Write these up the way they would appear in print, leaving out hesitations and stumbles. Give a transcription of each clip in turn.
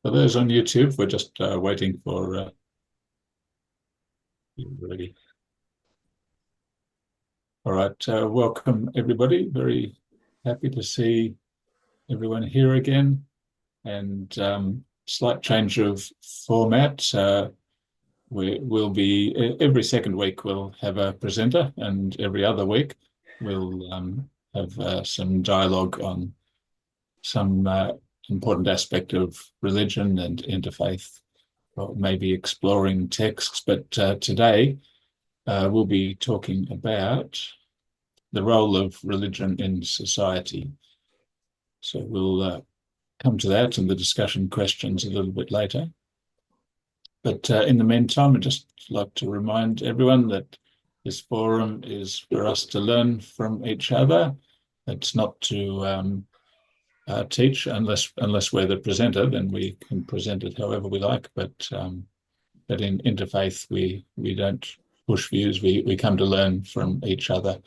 For those on YouTube, we're just waiting for ready. All right, welcome everybody. Very happy to see everyone here again. And slight change of format. We'll be every second week we'll have a presenter, and every other week we'll have some dialogue on some important aspect of religion and interfaith, or maybe exploring texts. But today we'll be talking about the role of religion in society. So we'll come to that and the discussion questions a little bit later. But in the meantime, I'd just like to remind everyone that this forum is for us to learn from each other. It's not to teach unless we're the presenter, then we can present it however we like. But in Interfaith, we don't push views. We come to learn from each other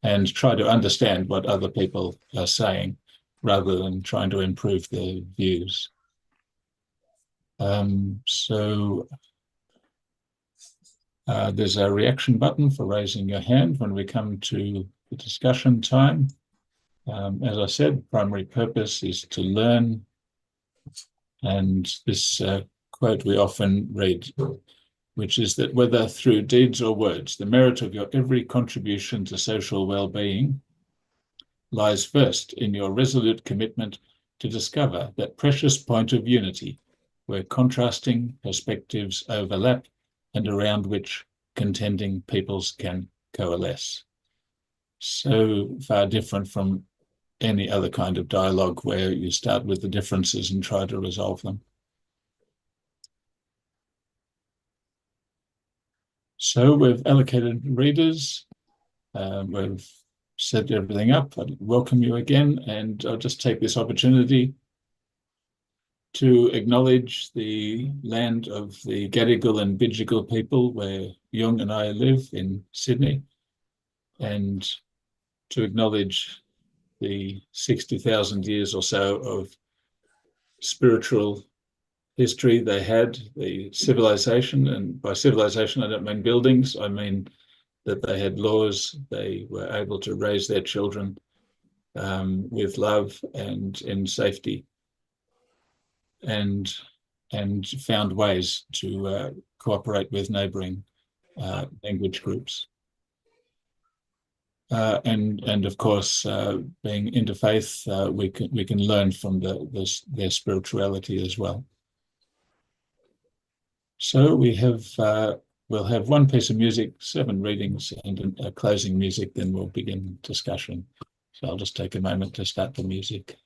and try to understand what other people are saying, rather than trying to improve their views. So there's a reaction button for raising your hand when we come to the discussion time. As I said, primary purpose is to learn. And this quote we often read, which is that whether through deeds or words, the merit of your every contribution to social well-being lies first in your resolute commitment to discover that precious point of unity where contrasting perspectives overlap and around which contending peoples can coalesce. So far different from any other kind of dialogue where you start with the differences and try to resolve them. So we've allocated readers, we've set everything up. I'd welcome you again, and I'll just take this opportunity to acknowledge the land of the Gadigal and Bidjigal people where Jung and I live in Sydney, and to acknowledge the 60,000 years or so of spiritual history they had, the civilization. And by civilization, I don't mean buildings, I mean that they had laws, they were able to raise their children with love and in safety, and found ways to cooperate with neighbouring language groups. And of course, being interfaith, we can learn from their spirituality as well. So we'll have one piece of music, 7 readings, and a closing music. Then we'll begin discussion. So I'll just take a moment to start the music.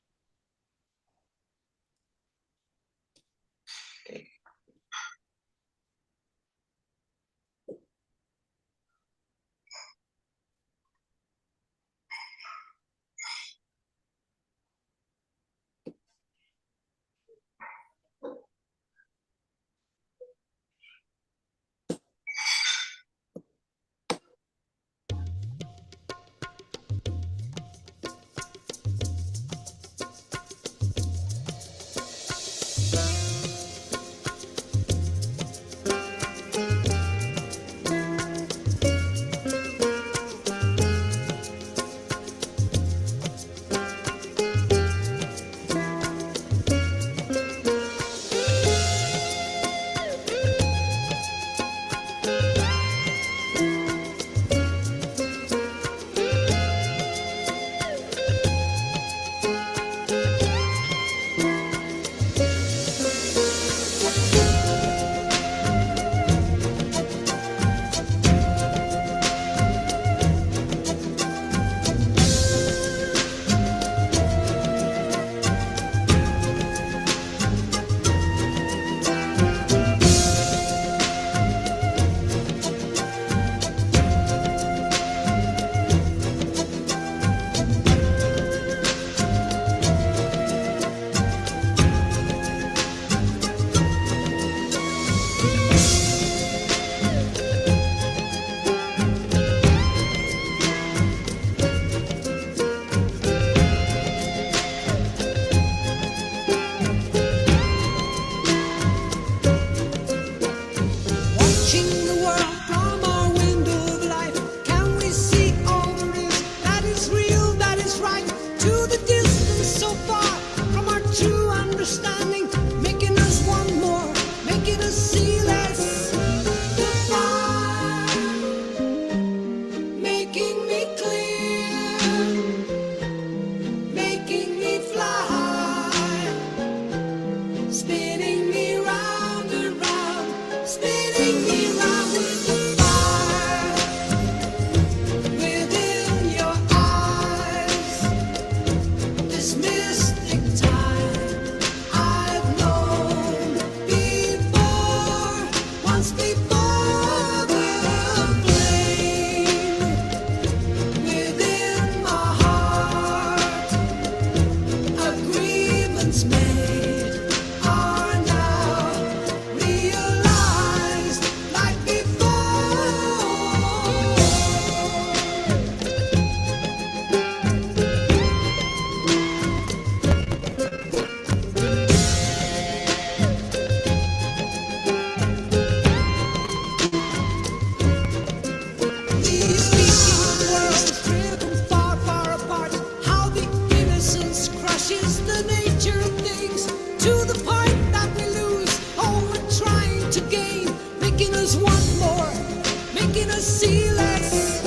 making us see less.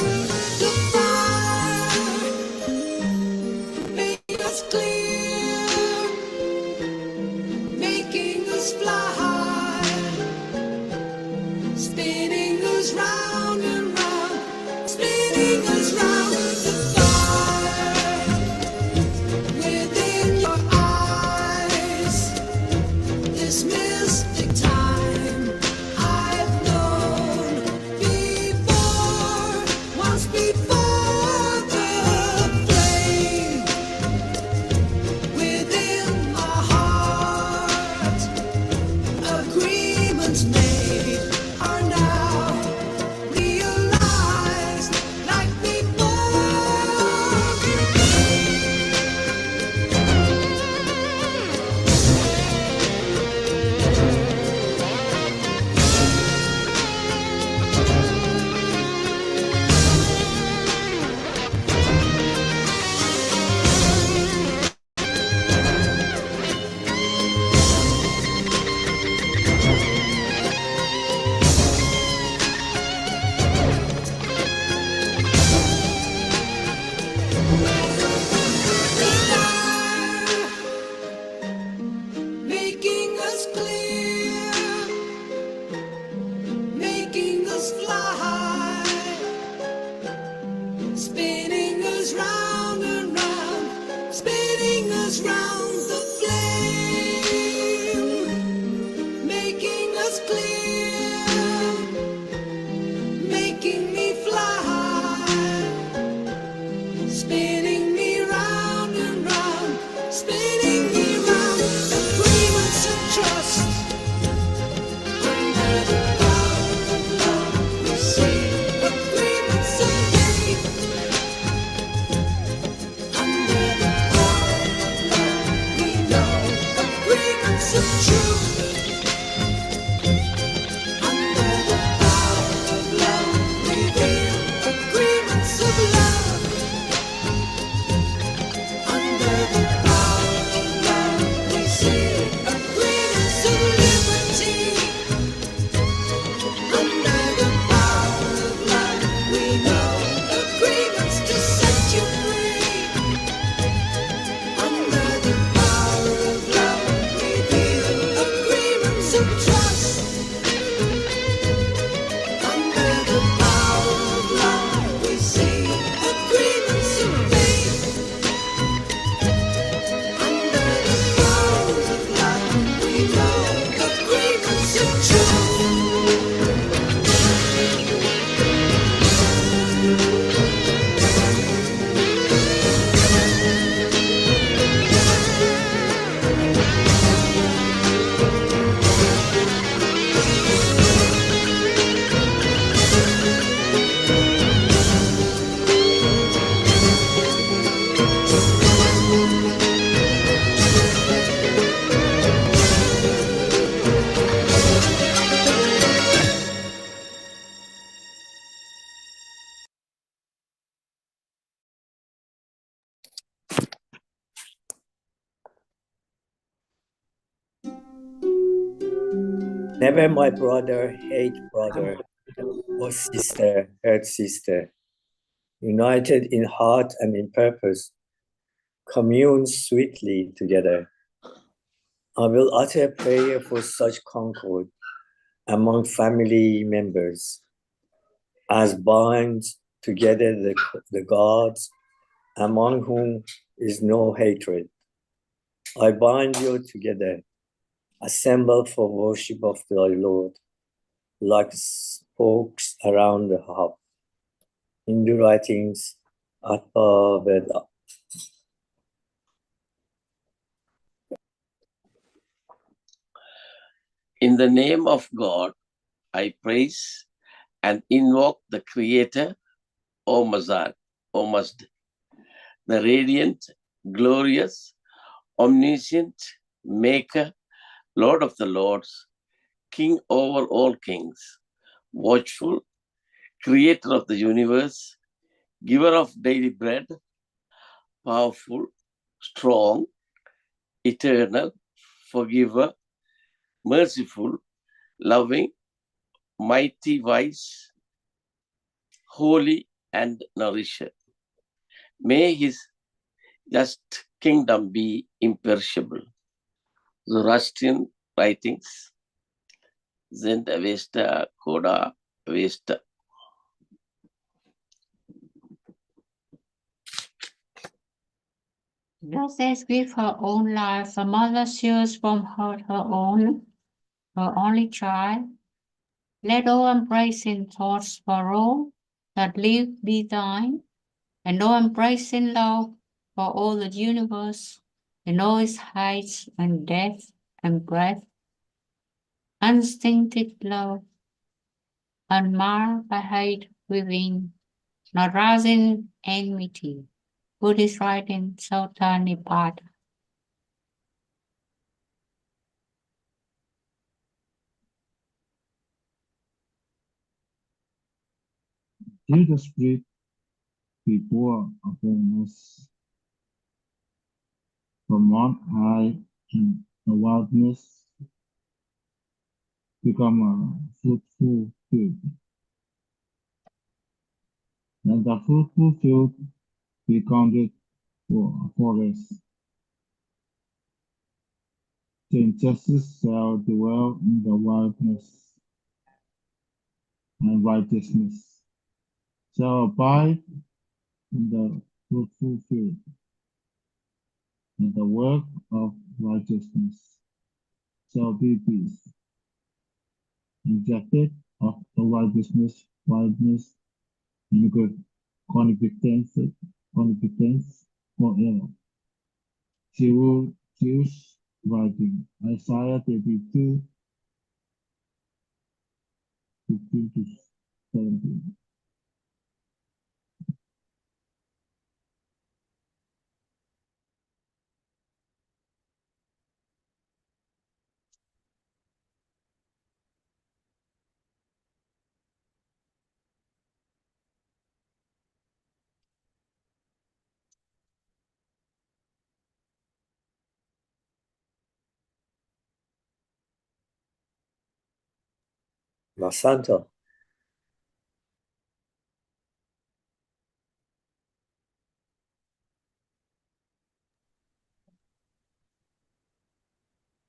The fire, making us clear, making us fly high, spinning us round and round, spinning us round. The fire within your eyes, this mystic time I've known before, once before. The flame within my heart, agreements made are now realized like before. Making us clear, making us fly, spinning us round and round, spinning us round. The flame making us clear, making me fly, spinning me round and round, spinning me round. Agreements of trust, under the power of love we see. Agreements of faith, under the power of love we know. Agreements of truth, under the power of love we feel. Agreements of love, under the power of love we see. Agreements of liberty, under the power of love we know. Agreements to set you free, under the power of love we feel. Agreements of trust, under the power of love we see. Agreements of faith, under the power of love we know. Agreements of truth. Never my brother hate brother, or sister hurt sister. United in heart and in purpose, commune sweetly together. I will utter prayer for such concord among family members, as binds together the gods, among whom is no hatred. I bind you together, assembled for worship of thy Lord, like spokes around the hub. Hindu writings, Atma Veda. In the name of God, I praise and invoke the Creator, O Mazad, O Mazd, the radiant, glorious, omniscient, Maker, Lord of the Lords, King over all kings, watchful, Creator of the universe, Giver of daily bread, powerful, strong, eternal, forgiver, merciful, loving, mighty, wise, holy and nourisher. May his just kingdom be imperishable. Zoroastrian writings, Zend Avesta, Coda Avesta. Just as with her own life, a mother shears from her only child, let all embracing thoughts for all that live be thine, and all embracing love for all the universe, in all its heights and depth and breadth, unstinted love, unmarred by hate within, not rousing enmity. Buddhist writing Sutta Nibbata. Let the Spirit be poured upon us from on high, and the wildness become a fruitful field. And the fruitful field be counted for a forest. Then justice shall dwell in the wildness, and righteousness shall abide in the fruitful field, and the work of righteousness shall be peace. Injected of the righteousness, and good competence forever. Jewish writing, Isaiah 32, 15 to 17. Masanto.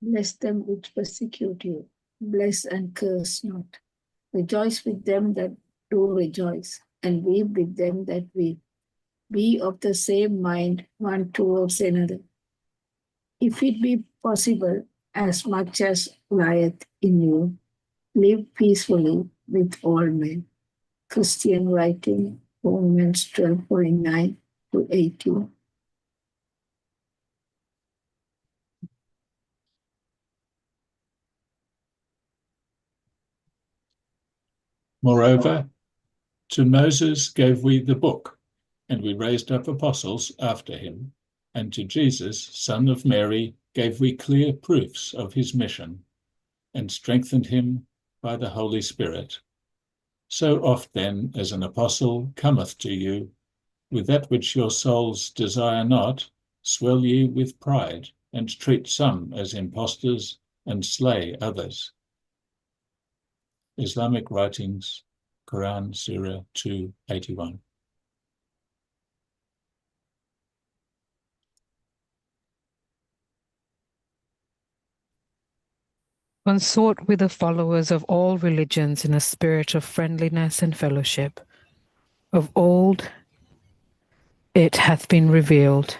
Bless them which persecute you. Bless and curse not. Rejoice with them that do rejoice, and weep with them that weep. Be of the same mind one towards another. If it be possible, as much as lieth in you, live peacefully with all men. Christian writing, Romans 12:49 to 18. Moreover, to Moses gave we the book, and we raised up apostles after him, and to Jesus, son of Mary, gave we clear proofs of his mission, and strengthened him by the Holy Spirit. So oft then as an apostle cometh to you, with that which your souls desire not, swell ye with pride, and treat some as impostors, and slay others. Islamic writings, Quran, Surah 281. Consort with the followers of all religions in a spirit of friendliness and fellowship. Of old it hath been revealed.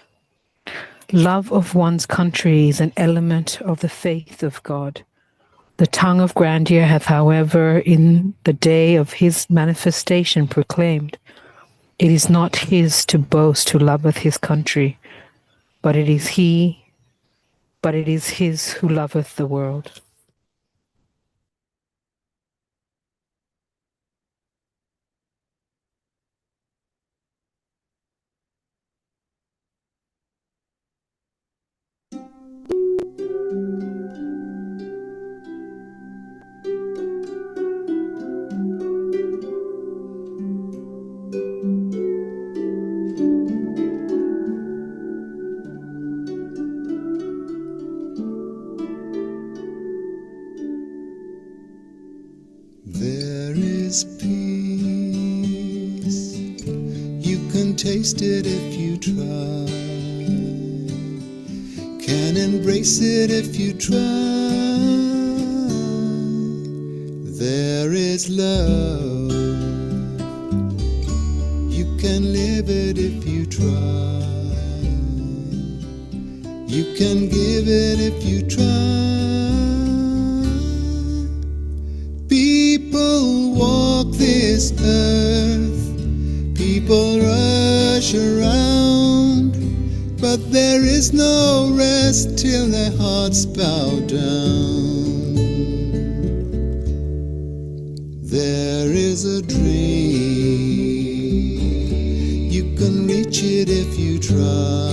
Love of one's country is an element of the faith of God. The tongue of grandeur hath, however, in the day of his manifestation proclaimed, it is not his to boast who loveth his country, but it is his who loveth the world. can taste it if you try. Can embrace it if you try. There is love. You can live it if you try. You can give it if you try. People walk this earth, people rush around, but there is no rest till their hearts bow down. There is a dream, you can reach it if you try.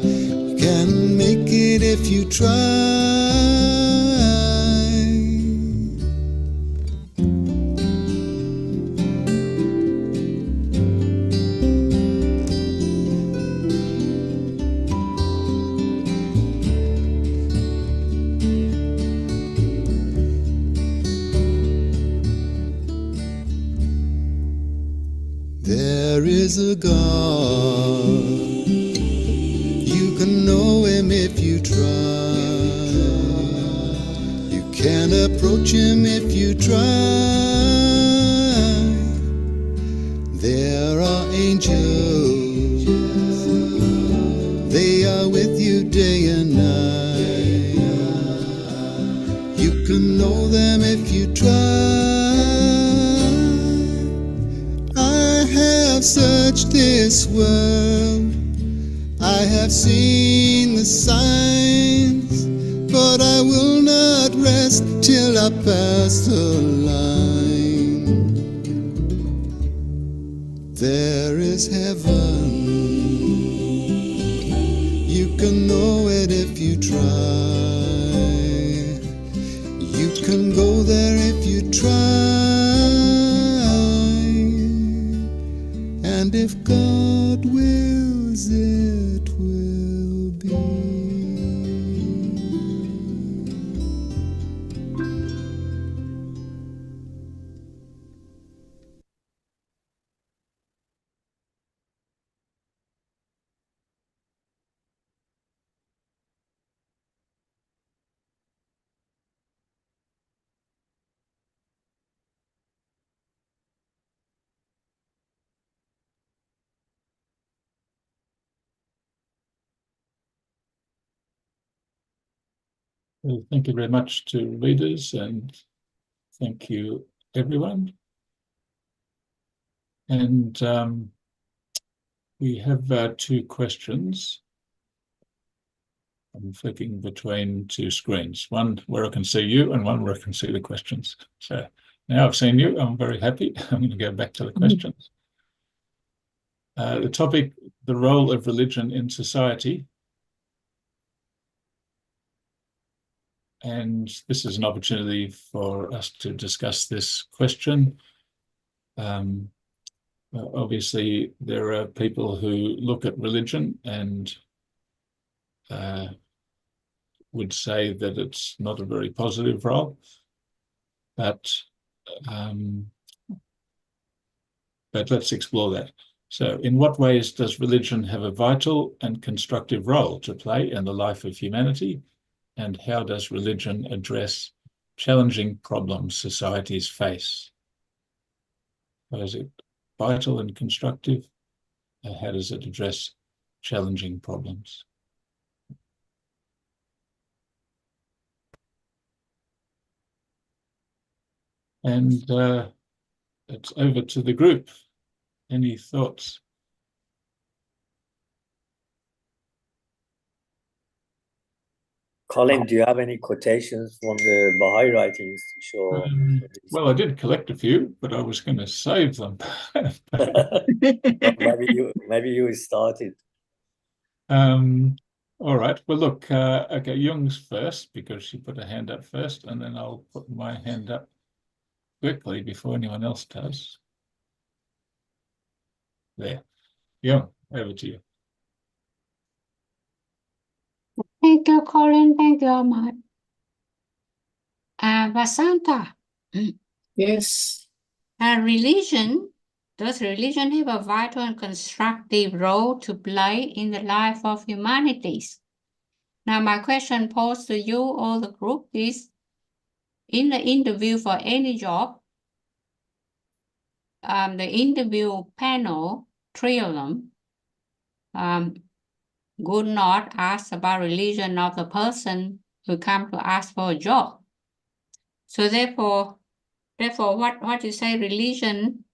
You can make it if you try. There is a God, you can know him if you try. You can approach him if you try. There are angels, they are with you day and night. You can know them if you try. I have searched this world, I have seen the signs, but I will not rest till I pass the line. There is heaven, you can know it if you try. You can go there if you try. And if God wills, it will be. Well, thank you very much to readers, and thank you everyone. And we have 2 questions. I'm flicking between 2 screens, one where I can see you and one where I can see the questions. So now I've seen you, I'm very happy. I'm going to go back to the questions. The topic, the role of religion in society. And this is an opportunity for us to discuss this question. Obviously, there are people who look at religion and would say that it's not a very positive role, but let's explore that. So, in what ways does religion have a vital and constructive role to play in the life of humanity? And how does religion address challenging problems societies face? How is it vital and constructive? How does it address challenging problems? And it's over to the group. Any thoughts? Colin, do you have any quotations from the Baha'i writings to show? Well, I did collect a few, but I was going to save them. Maybe you started. All right. Well, look, okay, Jung's first because she put her hand up first, and then I'll put my hand up quickly before anyone else does. There. Jung, over to you. Thank you, Colin. Thank you, Ahmad. Vasanta. Yes. Religion does religion have a vital and constructive role to play in the life of humanities? Now, my question posed to you, all the group, is in the interview for any job, the interview panel, three of them, would not ask about religion of the person who come to ask for a job. So therefore, what you say religion,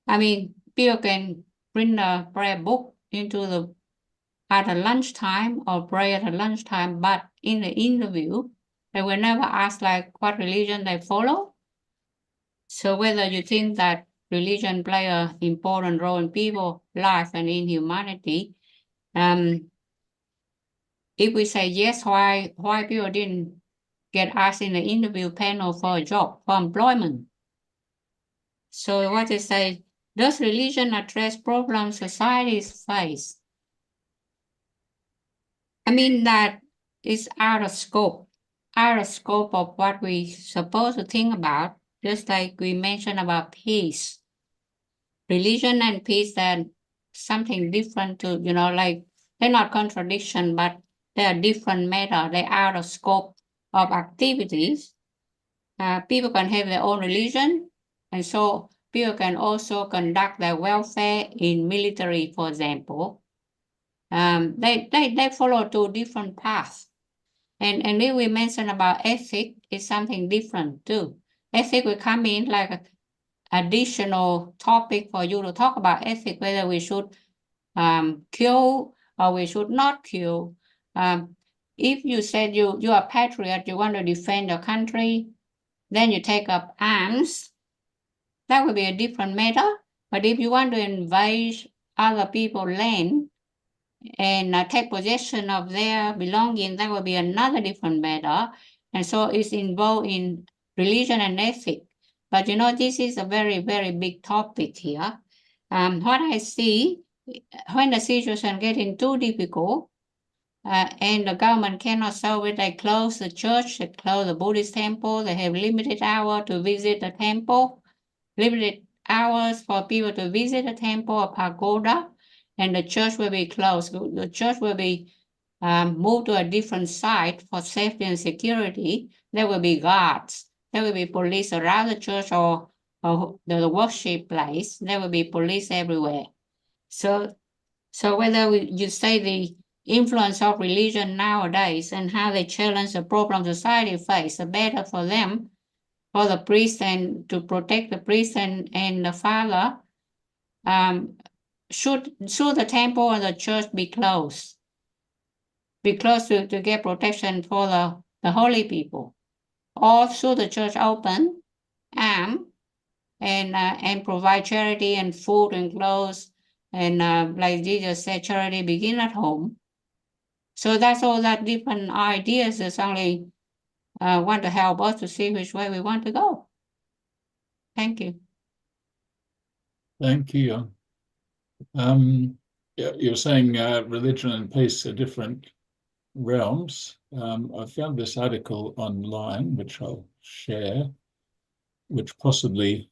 I mean, people can bring a prayer book into the at a lunchtime or pray at a lunchtime, but in the interview, they will never ask like what religion they follow. So whether you think that religion play an important role in people's life and in humanity, if we say yes, why people didn't get asked in the interview panel for a job, for employment? So what they say, does religion address problems societies face? I mean that is out of scope of what we supposed to think about, just like we mentioned about peace. Religion and peace are something different to, like they're not contradiction, but they're different matter. They're out of scope of activities. People can have their own religion, and so people can also conduct their welfare in military, for example. They follow two different paths. And if we mention about ethic, it's something different too. Ethic will come in like an additional topic for you to talk about ethic, whether we should kill or we should not kill. If you said you are a patriot, you want to defend your country, then you take up arms, that would be a different matter. But if you want to invade other people's land and take possession of their belongings, that would be another different matter. And so it's involved in religion and ethics. But this is a very, very big topic here. What I see, when the situation getting too difficult, and the government cannot solve it, they close the church, they close the Buddhist temple, they have limited hours to visit the temple, limited hours for people to visit the temple or pagoda, and the church will be closed. The church will be moved to a different site for safety and security. There will be guards. There will be police around the church or the worship place. There will be police everywhere. So whether you say the influence of religion nowadays and how they challenge the problem society face, the better for them, for the priest and to protect the priest and the father, should the temple and the church be closed? Be closed to get protection for the holy people? Or should the church open and provide charity and food and clothes? And like Jesus said, charity begin at home. So that's all that different ideas is only want to help us to see which way we want to go. Thank you. Thank you. You're saying religion and peace are different realms. I found this article online, which I'll share, which possibly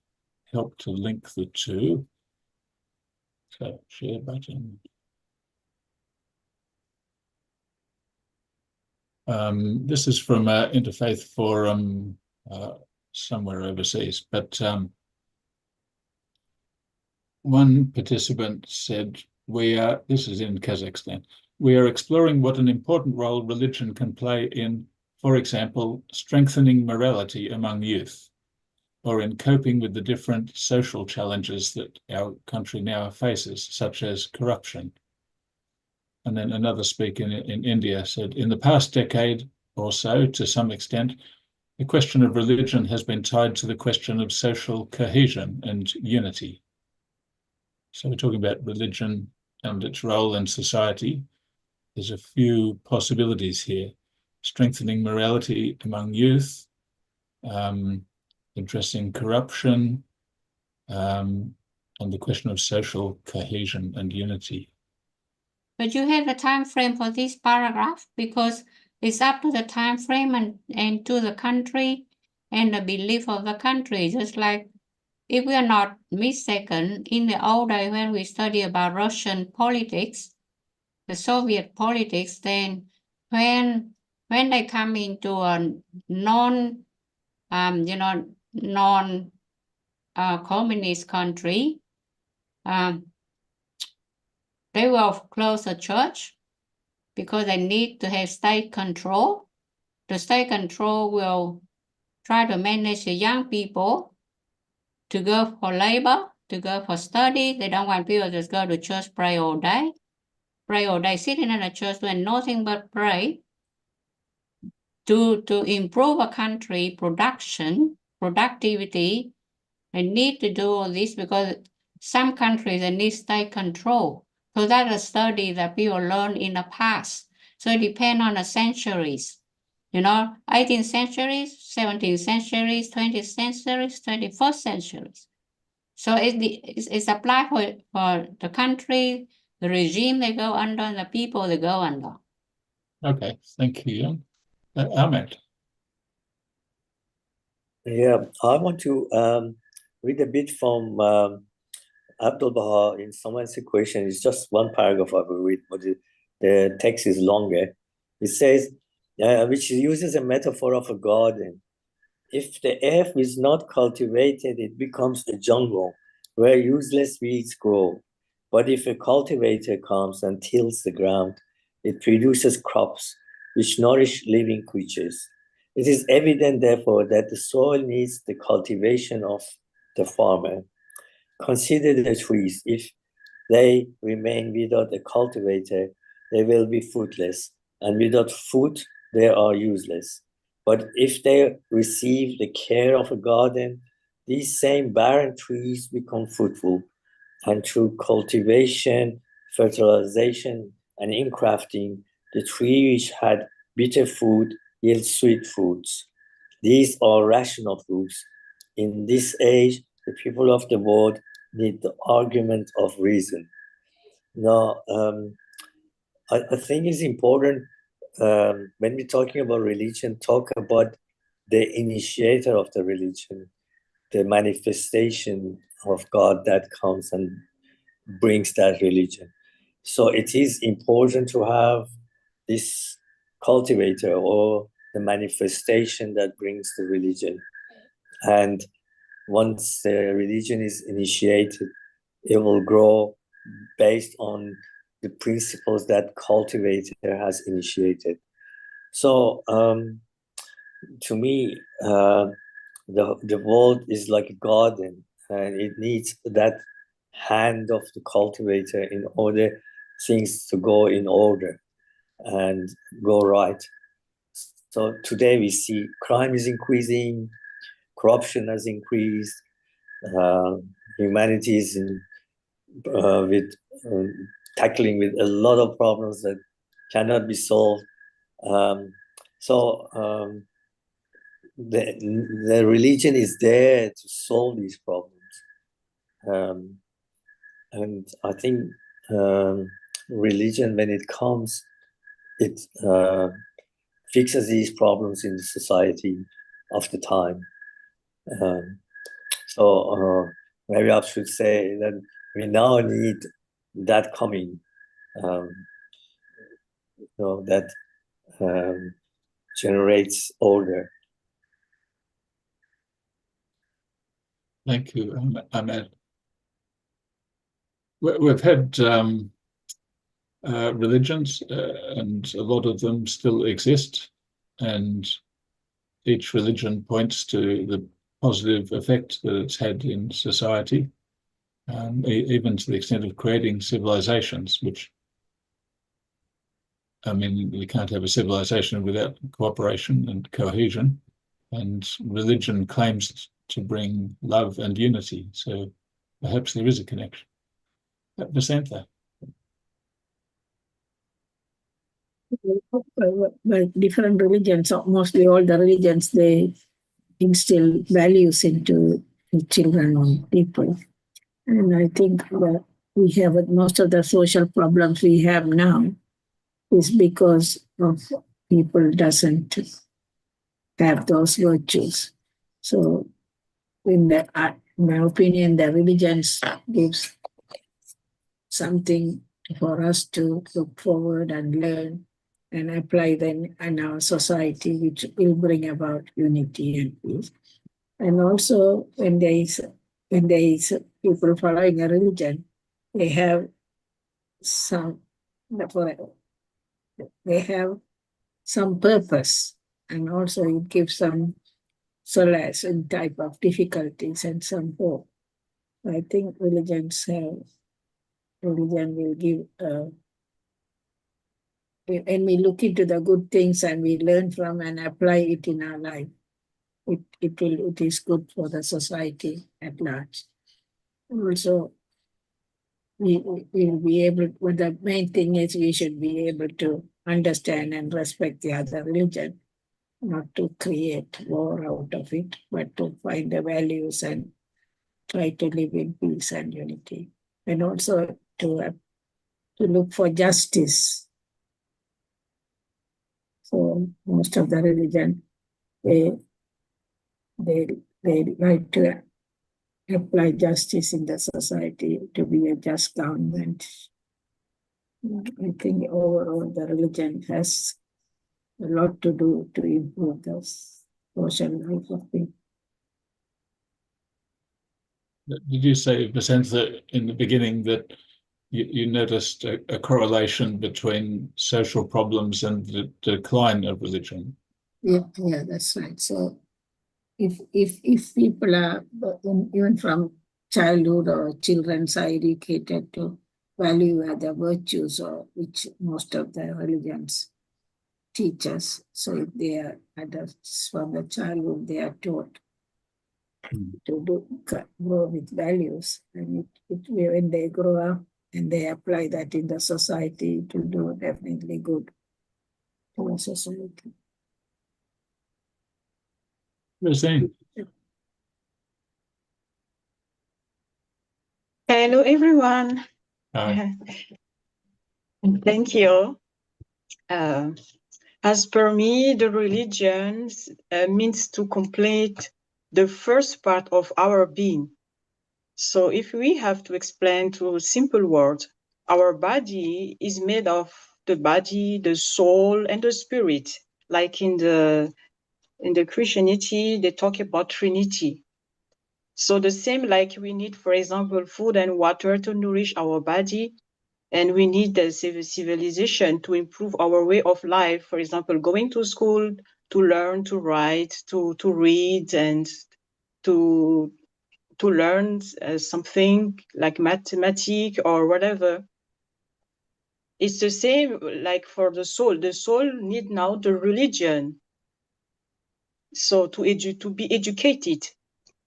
help to link the two. So, share button. This is from Interfaith Forum somewhere overseas, but one participant said, this is in Kazakhstan, we are exploring what an important role religion can play in, for example, strengthening morality among youth, or in coping with the different social challenges that our country now faces, such as corruption. And then another speaker in India said, in the past decade or so, to some extent, the question of religion has been tied to the question of social cohesion and unity. So we're talking about religion and its role in society. There's a few possibilities here. Strengthening morality among youth, addressing corruption, and the question of social cohesion and unity. But you have a time frame for this paragraph because it's up to the time frame and to the country and the belief of the country, just like if we are not mistaken, in the old days when we study about Russian politics, the Soviet politics, then when they come into a non-communist country, they will close the church because they need to have state control. The state control will try to manage the young people to go for labor, to go for study. They don't want people to just go to church, pray all day, sitting in a church doing nothing but pray. To improve a country productivity, they need to do all this because some countries they need state control. So that's a study that people learned in the past. So it depends on the centuries. 18th centuries, 17th centuries, 20th centuries, 21st centuries. So it's applied for the country, the regime they go under, and the people they go under. Okay, thank you. Ahmed. Yeah, I want to read a bit from Abdul Baha in Someone's Equation. It's just one paragraph I will read, but the text is longer. It says, which uses a metaphor of a garden. If the earth is not cultivated, it becomes a jungle where useless weeds grow. But if a cultivator comes and tills the ground, it produces crops which nourish living creatures. It is evident, therefore, that the soil needs the cultivation of the farmer. Consider the trees. If they remain without a cultivator, they will be fruitless, and without fruit, they are useless. But if they receive the care of a garden, these same barren trees become fruitful, and through cultivation, fertilization, and incrafting, the tree which had bitter fruit yields sweet fruits. These are rational fruits. In this age, the people of the world need the argument of reason. Now, I think it's important when we're talking about religion, talk about the initiator of the religion, the manifestation of God that comes and brings that religion. So it is important to have this cultivator or the manifestation that brings the religion. And once the religion is initiated, it will grow based on the principles that cultivator has initiated. So to me, the world is like a garden, and it needs that hand of the cultivator in order things to go in order and go right. So today we see crime is increasing, corruption has increased, humanity is tackling with a lot of problems that cannot be solved. The religion is there to solve these problems. And I think religion, when it comes, it fixes these problems in the society of the time. So maybe I should say that we now need that coming, that generates order. Thank you, Ahmed. We've had religions, and a lot of them still exist, and each religion points to the positive effect that it's had in society, even to the extent of creating civilizations, which, I mean, we can't have a civilization without cooperation and cohesion, and religion claims to bring love and unity, so perhaps there is a connection. Vasantha. Well, different religions, mostly all the religions, they instill values into children and people. And I think that we have most of the social problems we have now is because of people doesn't have those virtues. So in the in my opinion, the religions gives something for us to look forward and learn and apply then in our society, which will bring about unity and peace. And also, when there is people following a religion, they have some purpose, and also it gives some solace in type of difficulties and some hope. I think religion will give. When we look into the good things and we learn from and apply it in our life, it is good for the society at large. Also, we will be able. Well, the main thing is we should be able to understand and respect the other religion, not to create war out of it, but to find the values and try to live in peace and unity, and also to look for justice. So most of the religion, they like to apply justice in the society, to be a just government. I think overall the religion has a lot to do to improve the social life of people. Did you say, Vicente, that in the beginning that you noticed a correlation between social problems and the decline of religion? Yeah, that's right. So if people are, even from childhood or children are educated to value the virtues, or which most of the religions teach us, so if they are adults from the childhood, they are taught to grow with values, and when they grow up and they apply that in the society, it will do definitely good to the society. Rosine. Hello, everyone. Hi. Thank you. As per me, the religion means to complete the first part of our being. So if we have to explain through simple words, our body is made of the body, the soul, and the spirit. Like in the Christianity, they talk about Trinity. So the same, like we need, for example, food and water to nourish our body, and we need the civilization to improve our way of life. For example, going to school to learn to write, to read, and to learn something like mathematics or whatever. It's the same like for the soul. The soul need now the religion. So to be educated,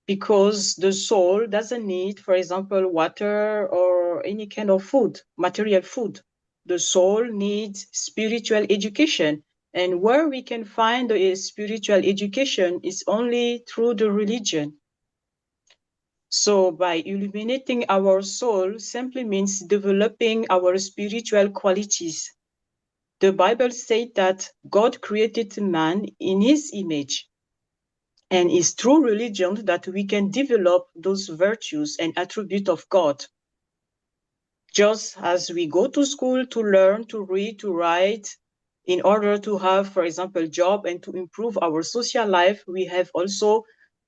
because the soul doesn't need, for example, water or any kind of food, material food. The soul needs spiritual education. And where we can find the spiritual education is only through the religion. So by illuminating our soul simply means developing our spiritual qualities. The Bible says that God created man in his image. And it's through religion that we can develop those virtues and attributes of God. Just as we go to school to learn, to read, to write, in order to have, for example, job and to improve our social life, we have also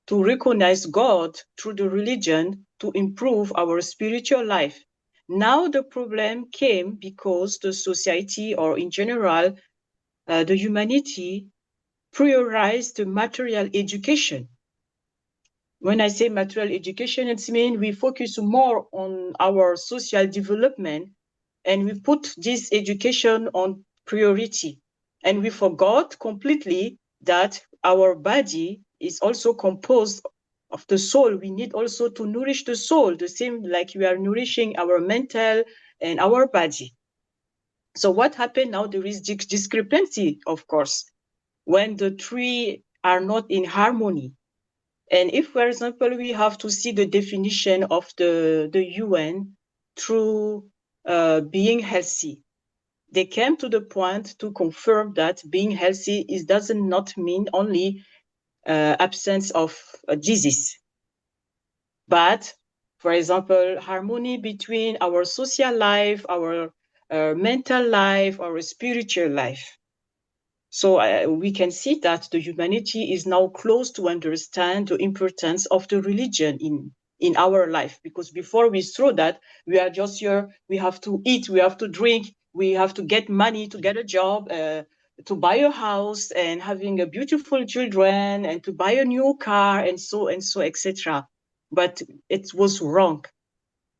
to recognize God through the religion to improve our spiritual life. Now the problem came because the society, or in general, the humanity, prioritized the material education. When I say material education, it means we focus more on our social development, and we put this education on priority. And we forgot completely that our body is also composed of the soul. We need also to nourish the soul, the same like we are nourishing our mental and our body. So what happened now? There is discrepancy, of course, when the three are not in harmony. And if, for example, we have to see the definition of the UN through being healthy, they came to the point to confirm that being healthy does not mean only absence of a disease. but for example, harmony between our social life, our mental life, our spiritual life. So we can see that the humanity is now close to understand the importance of the religion in our life, because before we saw that we are just here, we have to eat, we have to drink, we have to get money to get a job, to buy a house and having a beautiful children and to buy a new car and so, etc. But it was wrong.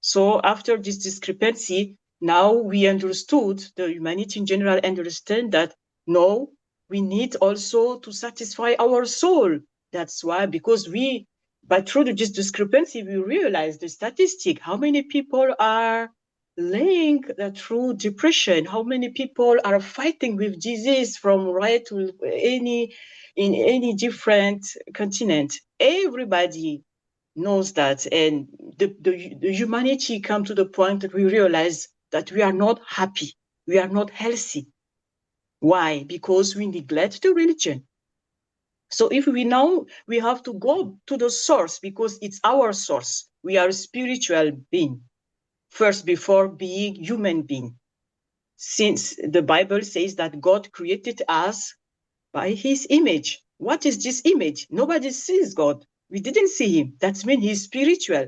So after this discrepancy, now we understood, the humanity in general understand that no, we need also to satisfy our soul. That's why, because but through this discrepancy, we realize the statistic, how many people are laying through depression, how many people are fighting with disease from right to in any different continent. Everybody knows that, and the humanity come to the point that we realize that we are not happy, we are not healthy. Why? Because we neglect the religion. So if we have to go to the source, because it's our source. We are a spiritual being first before being human being, since the Bible says that God created us by his image. What is this image? Nobody sees God. We didn't see him. That means he's spiritual.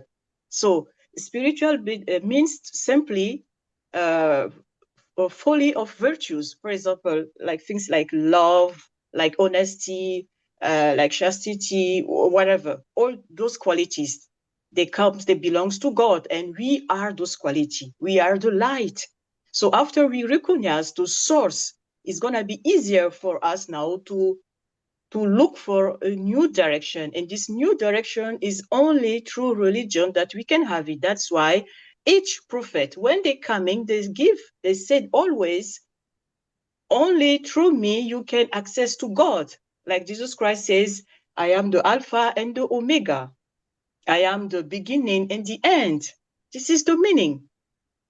So spiritual means simply folly of virtues. For example, like things like love, like honesty, like chastity, or whatever. All those qualities, they belongs to God, and we are those qualities. We are the light. So after we recognize the source, it's gonna be easier for us now to look for a new direction. And this new direction is only through religion that we can have it. That's why each prophet, when they coming, they said always, only through me you can access to God. Like Jesus Christ says, I am the Alpha and the Omega. I am the beginning and the end. This is the meaning.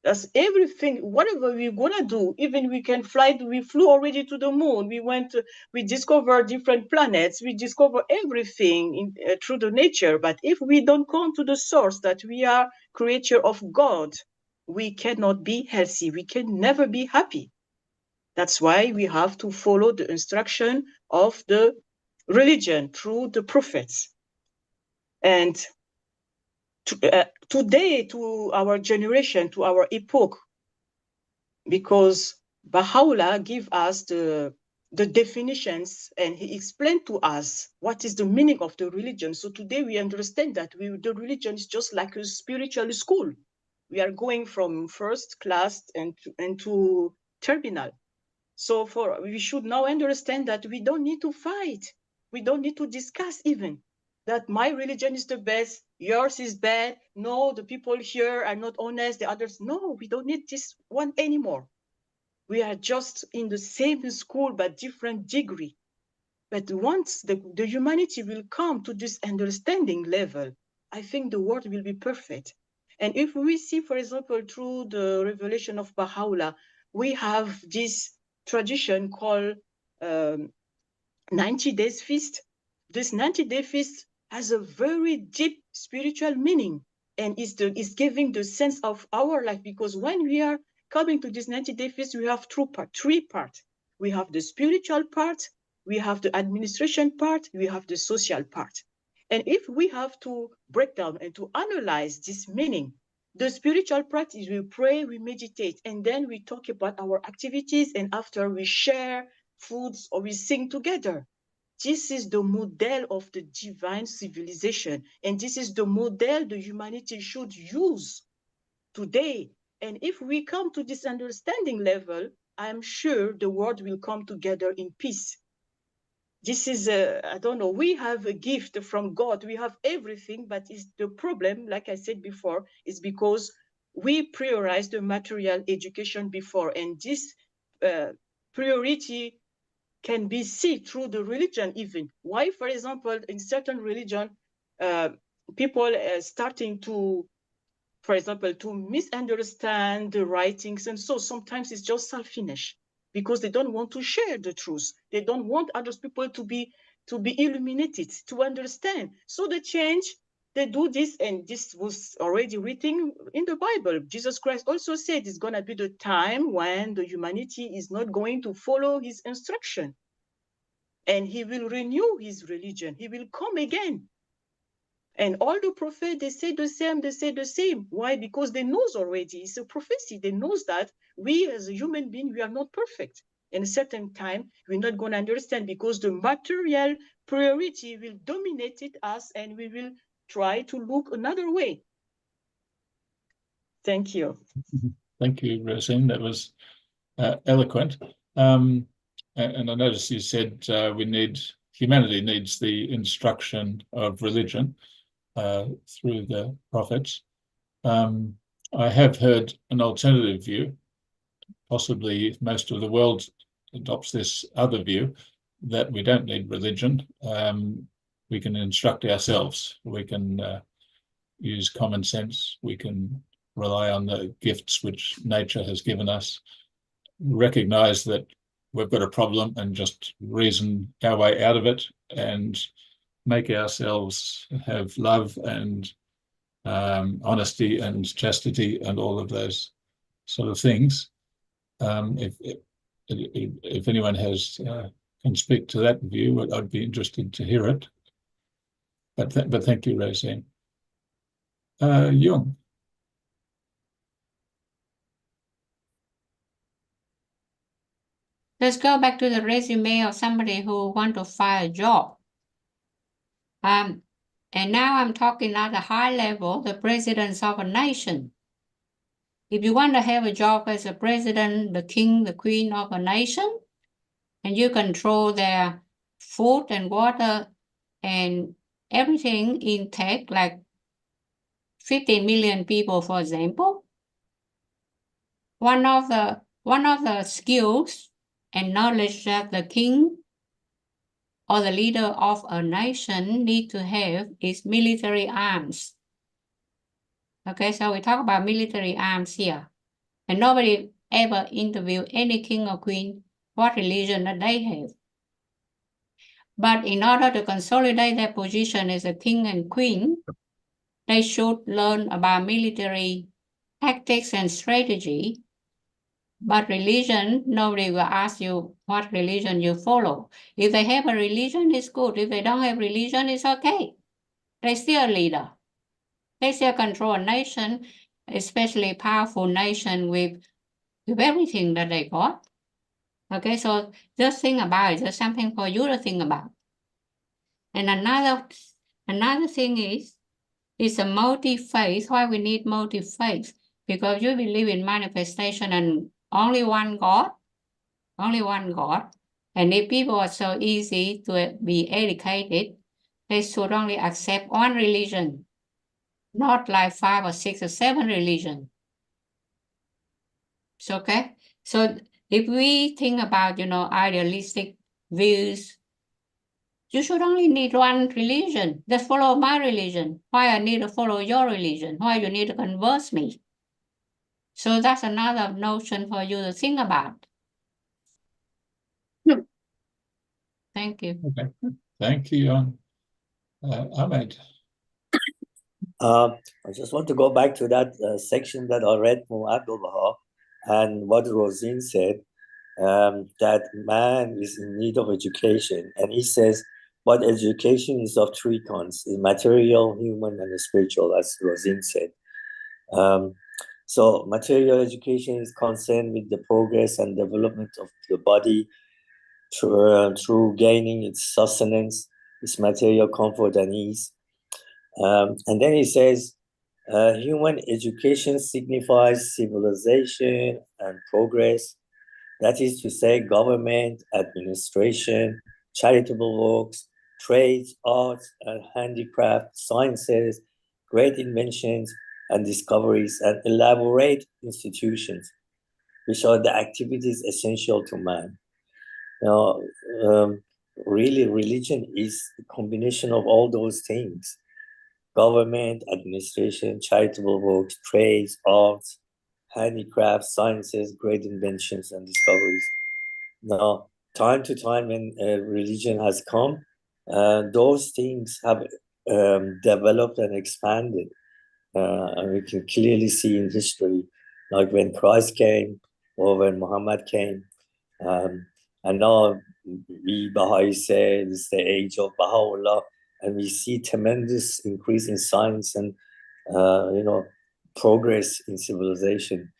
That's everything, whatever we're gonna do. Even we can fly, we flew already to the moon. We discovered different planets. We discover everything through the nature. But if we don't come to the source that we are creature of God, we cannot be healthy. We can never be happy. That's why we have to follow the instruction of the religion through the prophets. And today, to our generation, to our epoch, because Baha'u'llah give us the definitions, and he explained to us what is the meaning of the religion. So today we understand that the religion is just like a spiritual school. We are going from first class and to terminal. So we should now understand that we don't need to fight. We don't need to discuss even that my religion is the best, yours is bad. No, the people here are not honest, the others. No, we don't need this one anymore. We are just in the same school, but different degree. But once the humanity will come to this understanding level, I think the world will be perfect. And if we see, for example, through the revelation of Baha'u'llah, we have this tradition called 90 days feast. This 90-day feast has a very deep spiritual meaning, and is giving the sense of our life, because when we are coming to this 90-day feast, we have three parts. We have the spiritual part, we have the administration part, we have the social part. And if we have to break down and to analyze this meaning, the spiritual practice, we pray, we meditate, and then we talk about our activities, and after we share foods or we sing together. This is the model of the divine civilization, and this is the model the humanity should use today. And if we come to this understanding level, I'm sure the world will come together in peace. This is I don't know, we have a gift from God, we have everything, but is the problem, like I said before, is because we prioritize the material education before, and this priority can be seen through the religion even. Why, for example, in certain religion, people are starting to, for example, to misunderstand the writings, and so sometimes it's just selfish, because they don't want to share the truth. They don't want other people to be illuminated, to understand. So they they do this, and this was already written in the Bible. Jesus Christ also said it's going to be the time when the humanity is not going to follow his instruction. And he will renew his religion. He will come again. And all the prophets, they say the same. Why? Because they knows already. It's a prophecy. They knows that we as a human being, we are not perfect. In a certain time, we're not going to understand because the material priority will dominate us and we will try to look another way. Thank you. Thank you, Rosine. That was eloquent. And I noticed you said humanity needs the instruction of religion through the prophets. I have heard an alternative view. Possibly most of the world adopts this other view, that we don't need religion. We can instruct ourselves. We can use common sense. We can rely on the gifts which nature has given us, recognize that we've got a problem and just reason our way out of it and make ourselves have love and honesty and chastity and all of those sort of things. If anyone can speak to that view, I'd be interested to hear it. But thank you, Rosine. Jung. Let's go back to the resume of somebody who want to find a job. And now I'm talking at a high level, the presidents of a nation. If you want to have a job as a president, the king, the queen of a nation, and you control their food and water and everything intake, like 15 million people, for example, one of the skills and knowledge that the king or the leader of a nation need to have is military arms. Okay, so we talk about military arms here. And nobody ever interviewed any king or queen what religion that they have. But in order to consolidate their position as a king and queen, they should learn about military tactics and strategy. But religion, nobody will ask you what religion you follow. If they have a religion, it's good. If they don't have religion, it's okay. They're still a leader. They still control a nation, especially a powerful nation with everything that they got. Okay, so just think about it. Just something for you to think about. And another thing is a multi-faith. Why we need multi-faith? Because you believe in manifestation and only one God. And if people are so easy to be educated, they should only accept one religion, not like 5 or 6 or 7 religions. It's okay. So if we think about, idealistic views, you should only need one religion. Just follow my religion. Why I need to follow your religion? Why you need to converse me? So that's another notion for you to think about. Thank you. Okay. Thank you, Ahmed. I just want to go back to that section that I read from Abdul Baha and what Rosine said, that man is in need of education. And he says, but education is of 3 kinds, material, human, and spiritual, as Rosine said. So material education is concerned with the progress and development of the body through gaining its sustenance, its material comfort and ease. And then he says, human education signifies civilization and progress. That is to say, government, administration, charitable works, trades, arts, and handicraft, sciences, great inventions and discoveries, and elaborate institutions, which are the activities essential to man. Now, really, religion is a combination of all those things: government, administration, charitable works, trades, arts, handicrafts, sciences, great inventions, and discoveries. Now, time to time when religion has come, those things have developed and expanded. And we can clearly see in history, like when Christ came or when Muhammad came. And now we, Baha'i say, it's the age of Baha'u'llah, and we see tremendous increase in science and, progress in civilization.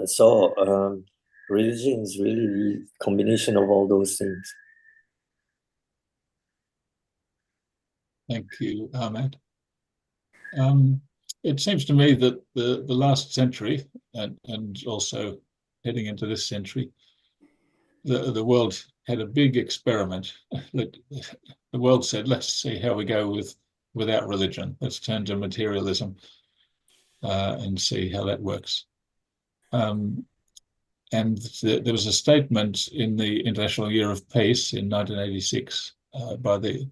So religion is really the combination of all those things. Thank you, Ahmed. It seems to me that the last century and also heading into this century, the world had a big experiment. The world said, let's see how we go without religion. Let's turn to materialism and see how that works. And there was a statement in the International Year of Peace in 1986 by the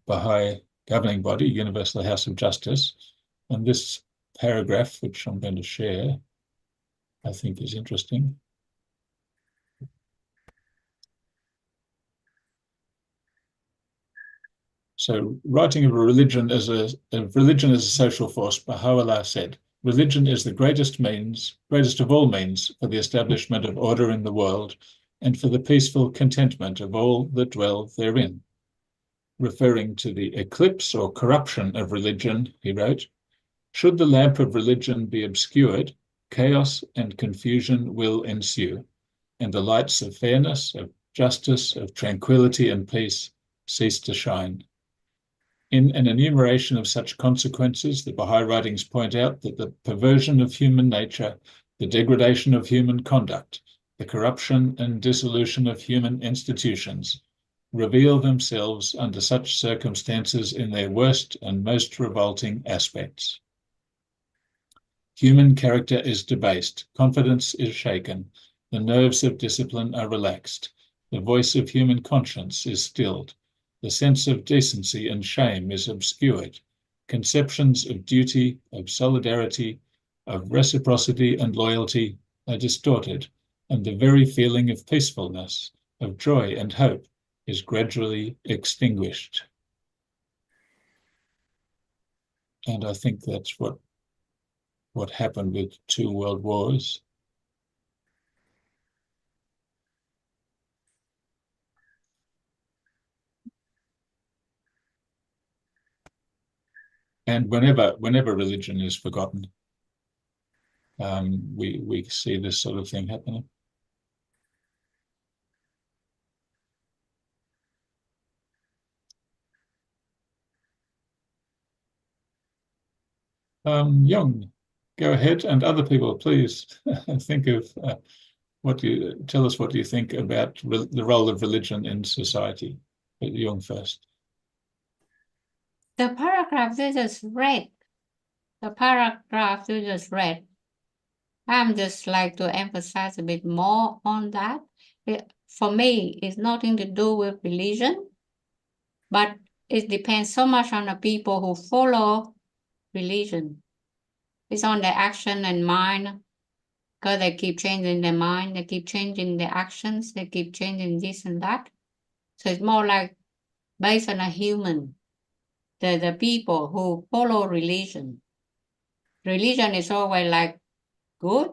Baha'i governing body, Universal House of Justice. And this paragraph, which I'm going to share, I think is interesting. So, writing of religion as a social force, Baha'u'llah said, "Religion is the greatest of all means for the establishment of order in the world and for the peaceful contentment of all that dwell therein." Referring to the eclipse or corruption of religion, he wrote, "Should the lamp of religion be obscured, chaos and confusion will ensue, and the lights of fairness, of justice, of tranquility and peace cease to shine." In an enumeration of such consequences, the Baha'i writings point out that the perversion of human nature, the degradation of human conduct, the corruption and dissolution of human institutions reveal themselves under such circumstances in their worst and most revolting aspects. Human character is debased, confidence is shaken, the nerves of discipline are relaxed, the voice of human conscience is stilled, the sense of decency and shame is obscured, conceptions of duty, of solidarity, of reciprocity and loyalty are distorted, and the very feeling of peacefulness, of joy and hope is gradually extinguished. And I think that's what happened with 2 world wars. And whenever religion is forgotten, we see this sort of thing happening. Young, go ahead, and other people, please think of tell us what you think about the role of religion in society. Young first. The paragraph you just read, I'm just like to emphasize a bit more on that. For me, it's nothing to do with religion, but it depends so much on the people who follow religion. It's on their action and mind, because they keep changing their mind, they keep changing their actions, they keep changing this and that. So it's more like based on a human, the people who follow religion. Religion is always like good,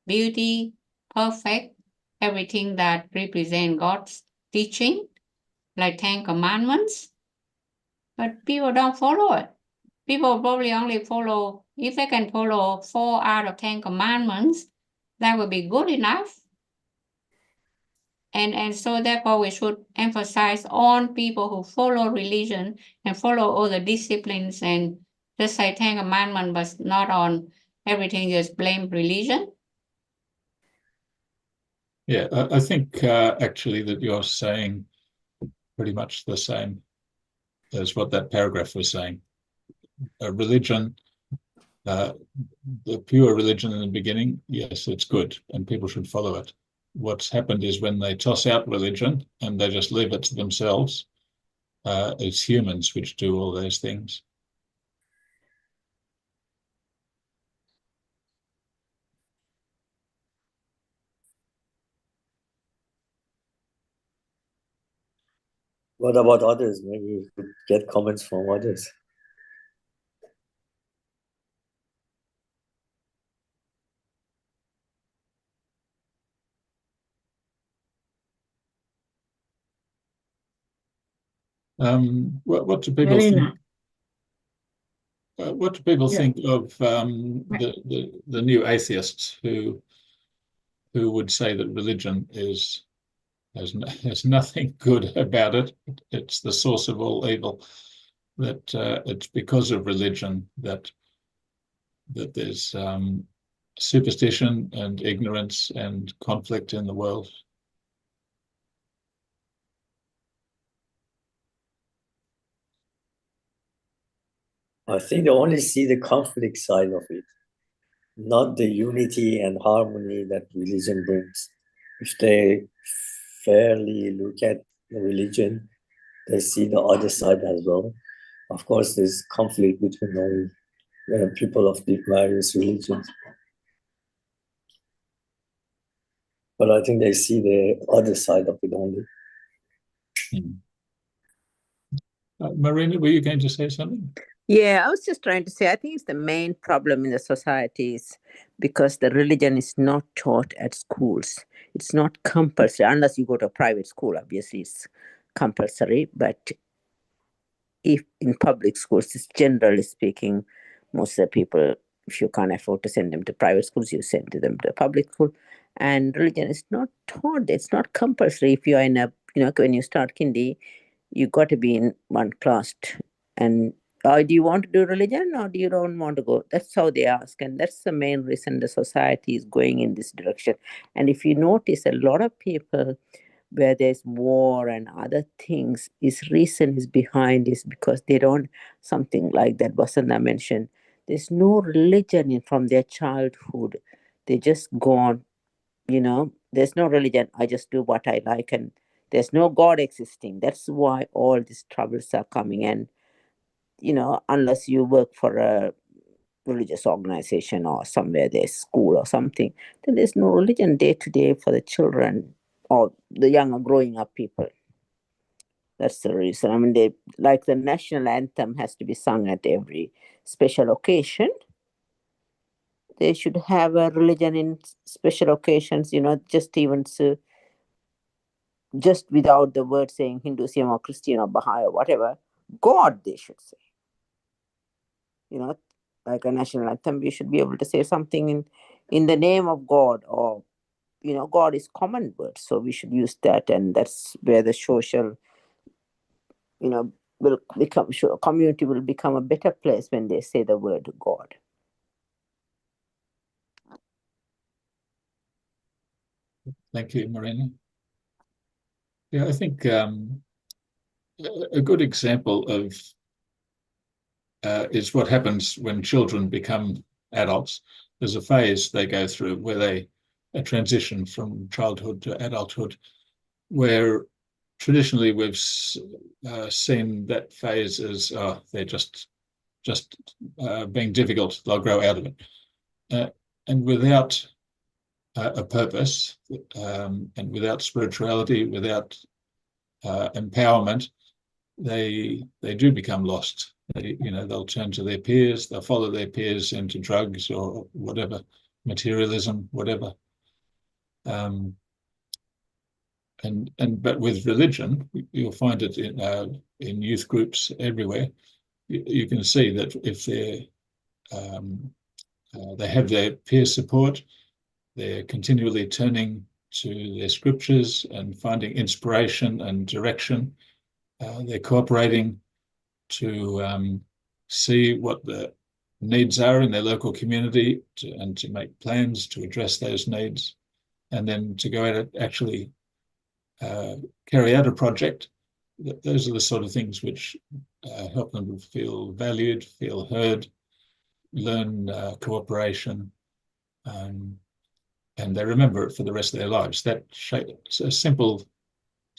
beauty, perfect, everything that represents God's teaching, like 10 Commandments. But people don't follow it. People probably only follow, if they can follow 4 out of 10 commandments, that would be good enough. And so therefore we should emphasize on people who follow religion and follow all the disciplines and just say 10 commandments, but not on everything, just blame religion. Yeah, I think actually that you're saying pretty much the same as what that paragraph was saying. Religion, the pure religion in the beginning, yes, it's good and people should follow it. What's happened is when they toss out religion and they just leave it to themselves, it's humans which do all those things. What about others? Maybe we could get comments from others. What do people Marina. think? What do people Yeah. think of the new atheists who would say that religion has nothing good about it? It's the source of all evil. That it's because of religion that there's superstition and ignorance and conflict in the world. I think they only see the conflict side of it, not the unity and harmony that religion brings. If they fairly look at the religion, they see the other side as well. Of course, there's conflict between all people of the various religions. But I think they see the other side of it only. Marina, were you going to say something? Yeah, I was just trying to say, I think it's the main problem in the society is because the religion is not taught at schools. It's not compulsory, unless you go to a private school, obviously it's compulsory. But if in public schools, it's generally speaking, most of the people, if you can't afford to send them to private schools, you send them to public school. And religion is not taught. It's not compulsory. If you are in a, when you start kindy, you got to be in one class. And do you want to do religion or do you don't want to go? That's how they ask. And that's the main reason the society is going in this direction. And if you notice, a lot of people where there's war and other things, reason is behind is because they don't, something like that Vasanta mentioned, there's no religion from their childhood. They just go on, there's no religion. I just do what I like and there's no God existing. That's why all these troubles are coming. And unless you work for a religious organization or somewhere there's school or something, then there's no religion day to day for the children or the younger growing up people. That's the reason. I mean, like the national anthem has to be sung at every special occasion. They should have a religion in special occasions, just even so, just without the word saying Hinduism or Christian or Baha'i or whatever, God, they should say. Like a national anthem, we should be able to say something in the name of God, or God is common word, so we should use that. And that's where the social will become, community will become a better place when they say the word God. Thank you, Marina. Yeah, I think a good example of is what happens when children become adults. There's a phase they go through where they transition from childhood to adulthood, where traditionally we've seen that phase as they're just being difficult. They'll grow out of it, and without a purpose, and without spirituality, without empowerment, they do become lost. They'll turn to their peers, they'll follow their peers into drugs or whatever, materialism, whatever. But with religion, you'll find it in youth groups everywhere. You can see that if they have their peer support, they're continually turning to their scriptures and finding inspiration and direction. They're cooperating to see what the needs are in their local community and to make plans to address those needs, and then to go out and actually carry out a project. Those are the sort of things which help them feel valued, feel heard, learn cooperation, and they remember it for the rest of their lives. That a simple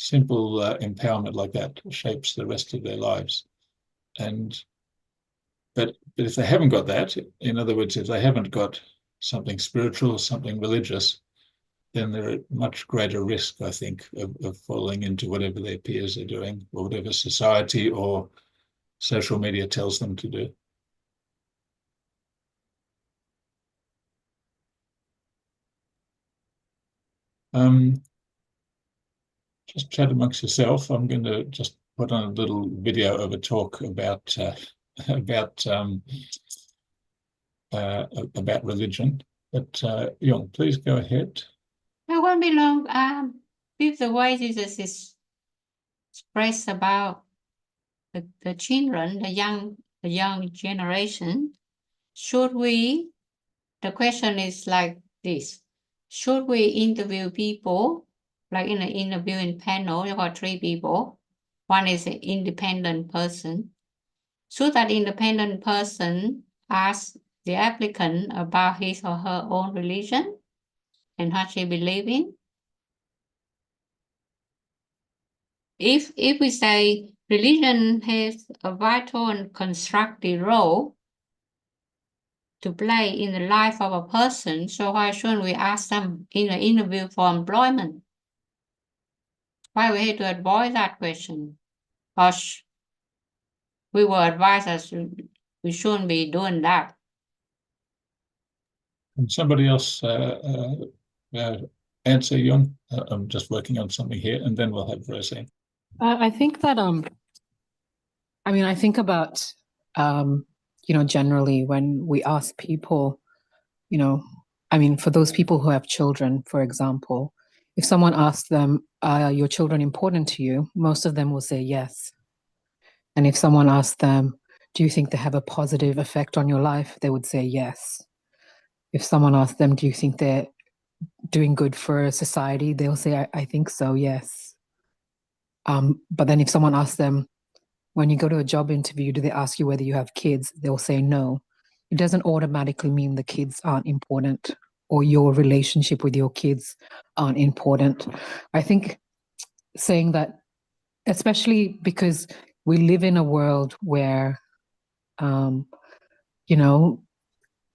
empowerment like that shapes the rest of their lives. But if they haven't got that, in other words, if they haven't got something spiritual, something religious, then they're at much greater risk, I think, of falling into whatever their peers are doing or whatever society or social media tells them to do. Just chat amongst yourself. I'm going to just put on a little video of a talk about religion. But Yong, please go ahead. It won't be long. With the way Jesus is expressed about the children, the young generation, the question is like this: should we interview people, like in an interviewing panel, you got 3 people. One is an independent person. Should that independent person ask the applicant about his or her own religion and what she believes in? If we say religion has a vital and constructive role to play in the life of a person, so why shouldn't we ask them in an interview for employment? Why we have to avoid that question? Because we were advised us we shouldn't be doing that. Can somebody else answer, Yong? I'm just working on something here, and then we'll have Roseanne. I think that I think about generally when we ask people, for those people who have children, for example, if someone asks them, are your children important to you? Most of them will say yes. And if someone asks them, do you think they have a positive effect on your life? They would say yes. If someone asks them, do you think they're doing good for society? They'll say, I think so, yes. But then if someone asks them, when you go to a job interview, do they ask you whether you have kids? They'll say no. It doesn't automatically mean the kids aren't important or your relationship with your kids aren't important. I think saying that, especially because we live in a world where,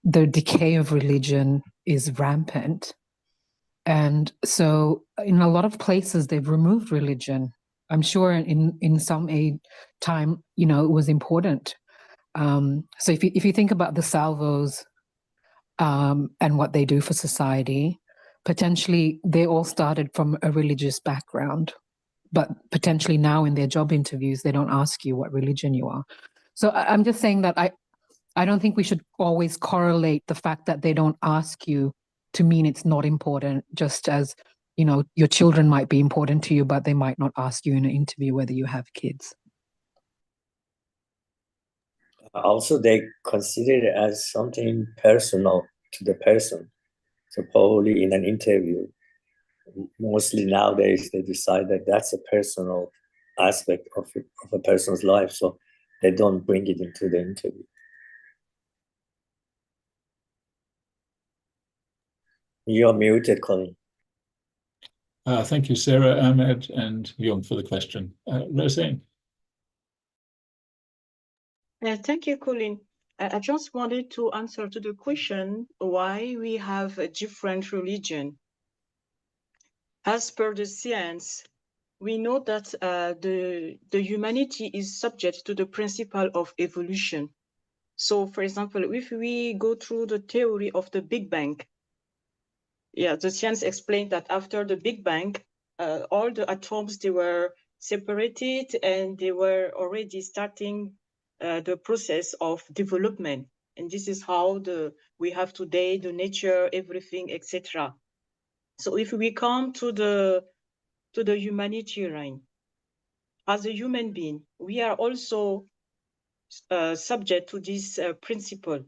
the decay of religion is rampant. And so in a lot of places, they've removed religion. I'm sure in some time, it was important. So if you think about the Salvos and what they do for society, potentially they all started from a religious background, but potentially now in their job interviews, they don't ask you what religion you are. So I'm just saying that I don't think we should always correlate the fact that they don't ask you to mean it's not important, just as, your children might be important to you, but they might not ask you in an interview whether you have kids. Also, they consider it as something personal to the person. So probably in an interview, mostly nowadays, they decide that that's a personal aspect of a person's life. So they don't bring it into the interview. You're muted, Colin. Thank you, Sarah, Ahmed, and Yong for the question. Roseanne. Thank you, Colin. I just wanted to answer to the question why we have a different religion. As per the science, we know that the humanity is subject to the principle of evolution. So, for example, if we go through the theory of the Big Bang, the science explained that after the Big Bang, all the atoms, they were separated and they were already starting the process of development. And this is how we have today the nature, everything, etc. So if we come to the humanitarian, as a human being, we are also subject to this principle.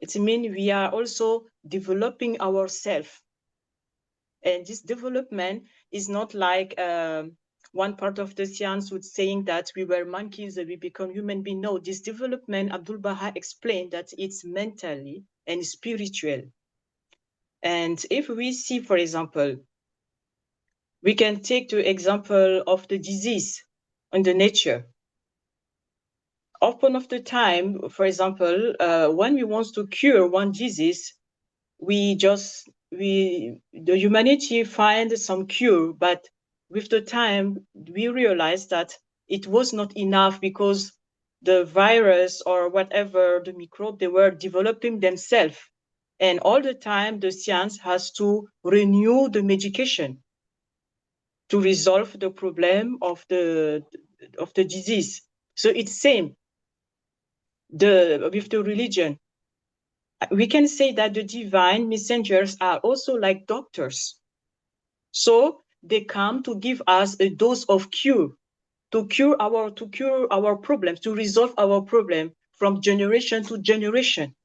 It means we are also developing ourselves. And this development is not like one part of the science would saying that we were monkeys and we become human beings. No, this development, Abdul Baha explained that it's mentally and spiritual. And if we see, for example, we can take the example of the disease and the nature. Often of the time, for example, when we want to cure one disease, we just the humanity find some cure, but with the time we realized that it was not enough, because the virus or whatever, the microbe, they were developing themselves. And all the time the science has to renew the medication to resolve the problem of the disease. So it's same with the religion. We can say that the divine messengers are also like doctors. So they come to give us a dose of cure, to cure our problems, to resolve our problem from generation to generation.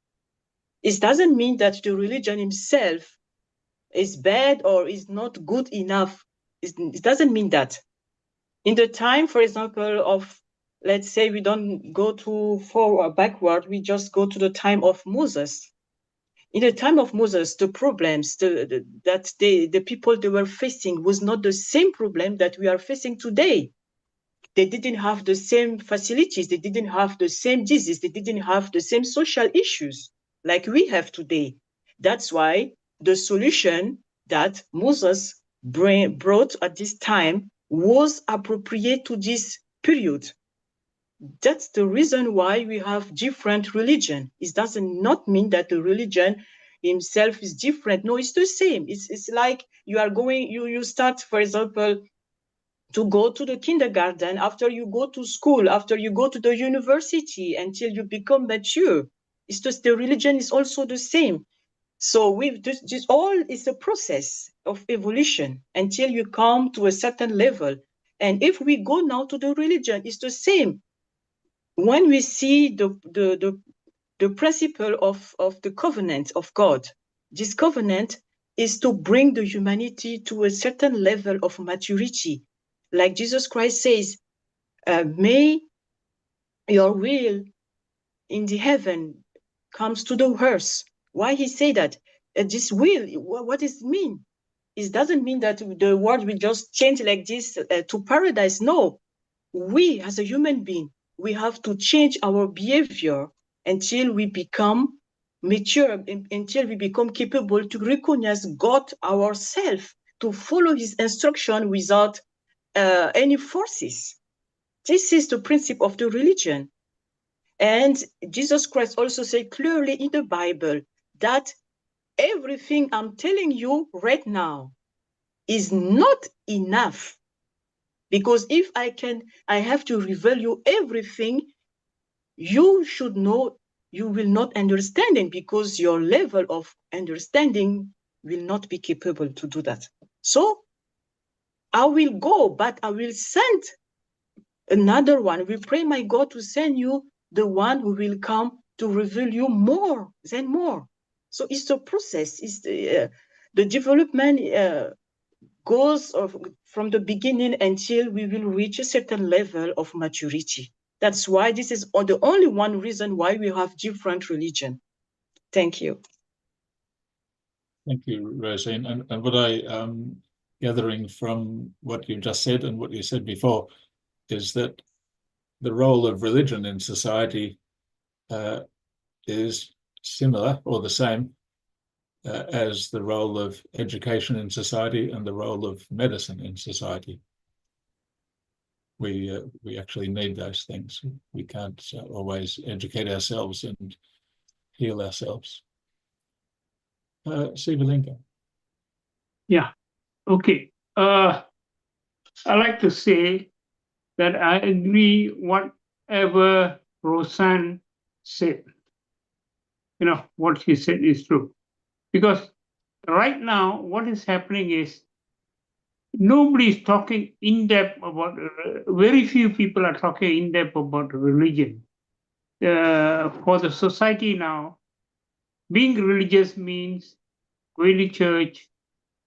It doesn't mean that the religion himself is bad or is not good enough. It doesn't mean that. In the time, for example, of, let's say, we don't go too far backward, we just go to the time of Moses. In the time of Moses, the problems that the people they were facing was not the same problem that we are facing today. They didn't have the same facilities, they didn't have the same disease, they didn't have the same social issues like we have today. That's why the solution that Moses brought at this time was appropriate to this period. That's the reason why we have different religion. It doesn't not mean that the religion himself is different. No, it's the same. It's like you are going, you start, for example, to go to the kindergarten, after you go to school, after you go to the university, until you become mature. It's just the religion is also the same. So we've just all is a process of evolution until you come to a certain level. And if we go now to the religion, it's the same. When we see the principle of the covenant of God, this covenant is to bring the humanity to a certain level of maturity. Like Jesus Christ says, may your will in the heaven comes to the earth. Why he say that? This will, what does it mean? It doesn't mean that the world will just change like this to paradise. No, we as a human being, we have to change our behavior until we become mature, until we become capable to recognize God ourselves, to follow his instruction without any forces. This is the principle of the religion. And Jesus Christ also said clearly in the Bible that everything I'm telling you right now is not enough. Because if I have to reveal you everything, you should know, you will not understand it, because your level of understanding will not be capable to do that. So I will go, but I will send another one. We pray my God to send you the one who will come to reveal you more than more. So it's a process. It's the development goes from the beginning until we will reach a certain level of maturity. That's why this is the only one reason why we have different religion. Thank you. Thank you, Rosine. And what I gathering from what you just said and what you said before is that the role of religion in society is similar or the same as the role of education in society and the role of medicine in society. We actually need those things. We can't always educate ourselves and heal ourselves. Sivalinga. Yeah, okay. I like to say that I agree whatever Roseanne said. You know, what she said is true. Because right now, what is happening is nobody is talking in depth about, very few people are talking in depth about religion. For the society now, being religious means going to church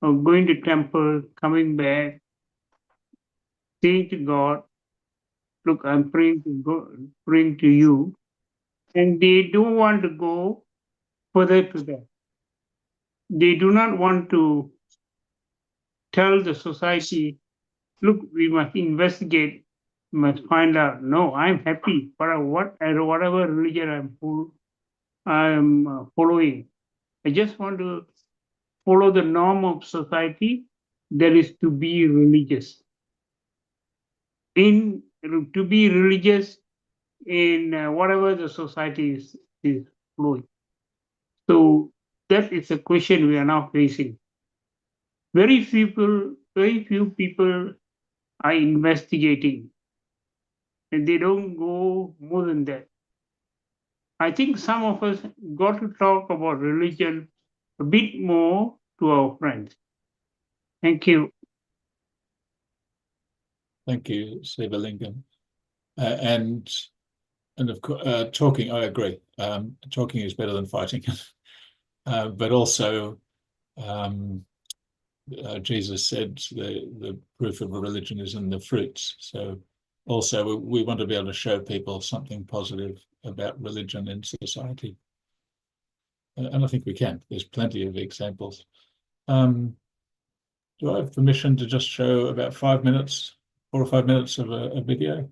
or going to temple, coming back, saying to God, look, I'm praying to you. And they don't want to go further to that. They do not want to tell the society, look, we must investigate, we must find out. No, I'm happy for whatever religion I'm following. I just want to follow the norm of society, there is to be religious. To be religious in whatever the society is flowing. So that is a question we are now facing. Very few people are investigating, and they don't go more than that. I think some of us got to talk about religion a bit more to our friends. Thank you. Thank you, Sivalingam. And of course, talking, I agree. Talking is better than fighting. But also, Jesus said the proof of a religion is in the fruits. So also we want to be able to show people something positive about religion in society. And I think we can. There's plenty of examples. Do I have permission to just show about 4 or 5 minutes of a video?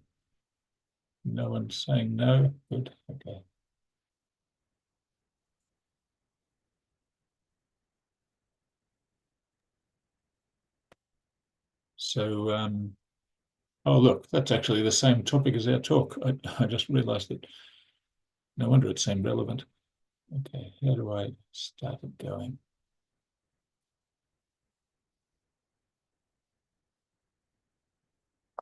No one's saying no? Good, okay. So, oh look, that's actually the same topic as our talk. I just realized it. No wonder it seemed relevant. Okay, how do I start it going?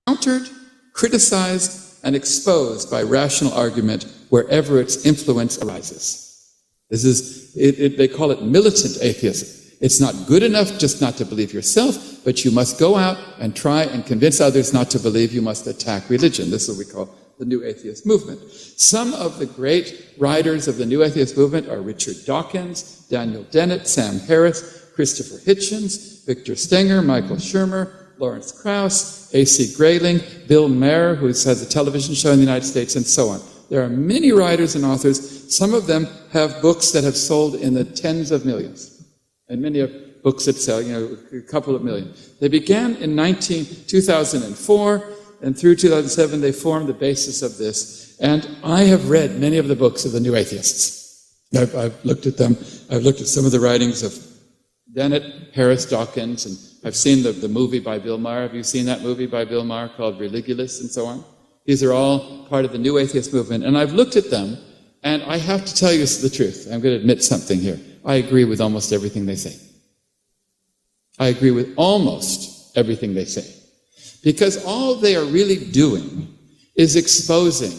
Countered, criticized, and exposed by rational argument wherever its influence arises. This is, they call it militant atheism. It's not good enough just not to believe yourself, but you must go out and try and convince others not to believe. You must attack religion. This is what we call the New Atheist Movement. Some of the great writers of the New Atheist Movement are Richard Dawkins, Daniel Dennett, Sam Harris, Christopher Hitchens, Victor Stenger, Michael Shermer, Lawrence Krauss, A.C. Grayling, Bill Maher, who has a television show in the United States, and so on. There are many writers and authors. Some of them have books that have sold in the tens of millions. And many have books that sell, a couple of million. They began in 2004, and through 2007 they formed the basis of this. And I have read many of the books of the New Atheists. I've looked at them. I've looked at some of the writings of Dennett, Harris, Dawkins, and I've seen the movie by Bill Maher. Have you seen that movie by Bill Maher called Religulous and so on? These are all part of the New Atheist movement. And I've looked at them, and I have to tell you the truth. I'm going to admit something here. I agree with almost everything they say. I agree with almost everything they say. Because all they are really doing is exposing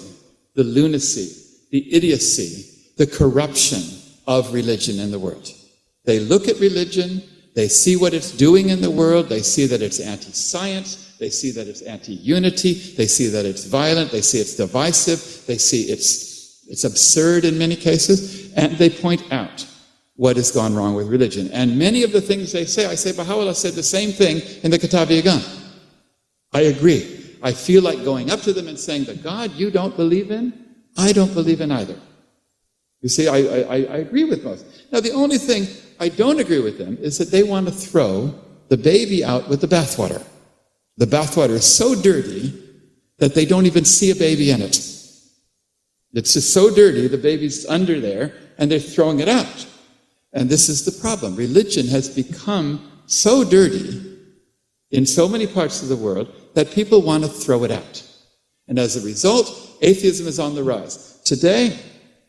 the lunacy, the idiocy, the corruption of religion in the world. They look at religion, they see what it's doing in the world, they see that it's anti-science, they see that it's anti-unity, they see that it's violent, they see it's divisive, they see it's absurd in many cases, and they point out what has gone wrong with religion. And many of the things they say, I say, Baha'u'llah said the same thing in the Kitab Yagan. I agree. I feel like going up to them and saying, the God you don't believe in, I don't believe in either. You see, I agree with most. Now, the only thing I don't agree with them is that they want to throw the baby out with the bathwater. The bathwater is so dirty that they don't even see a baby in it. It's just so dirty, the baby's under there, and they're throwing it out. And this is the problem. Religion has become so dirty in so many parts of the world that people want to throw it out. And as a result, atheism is on the rise. Today,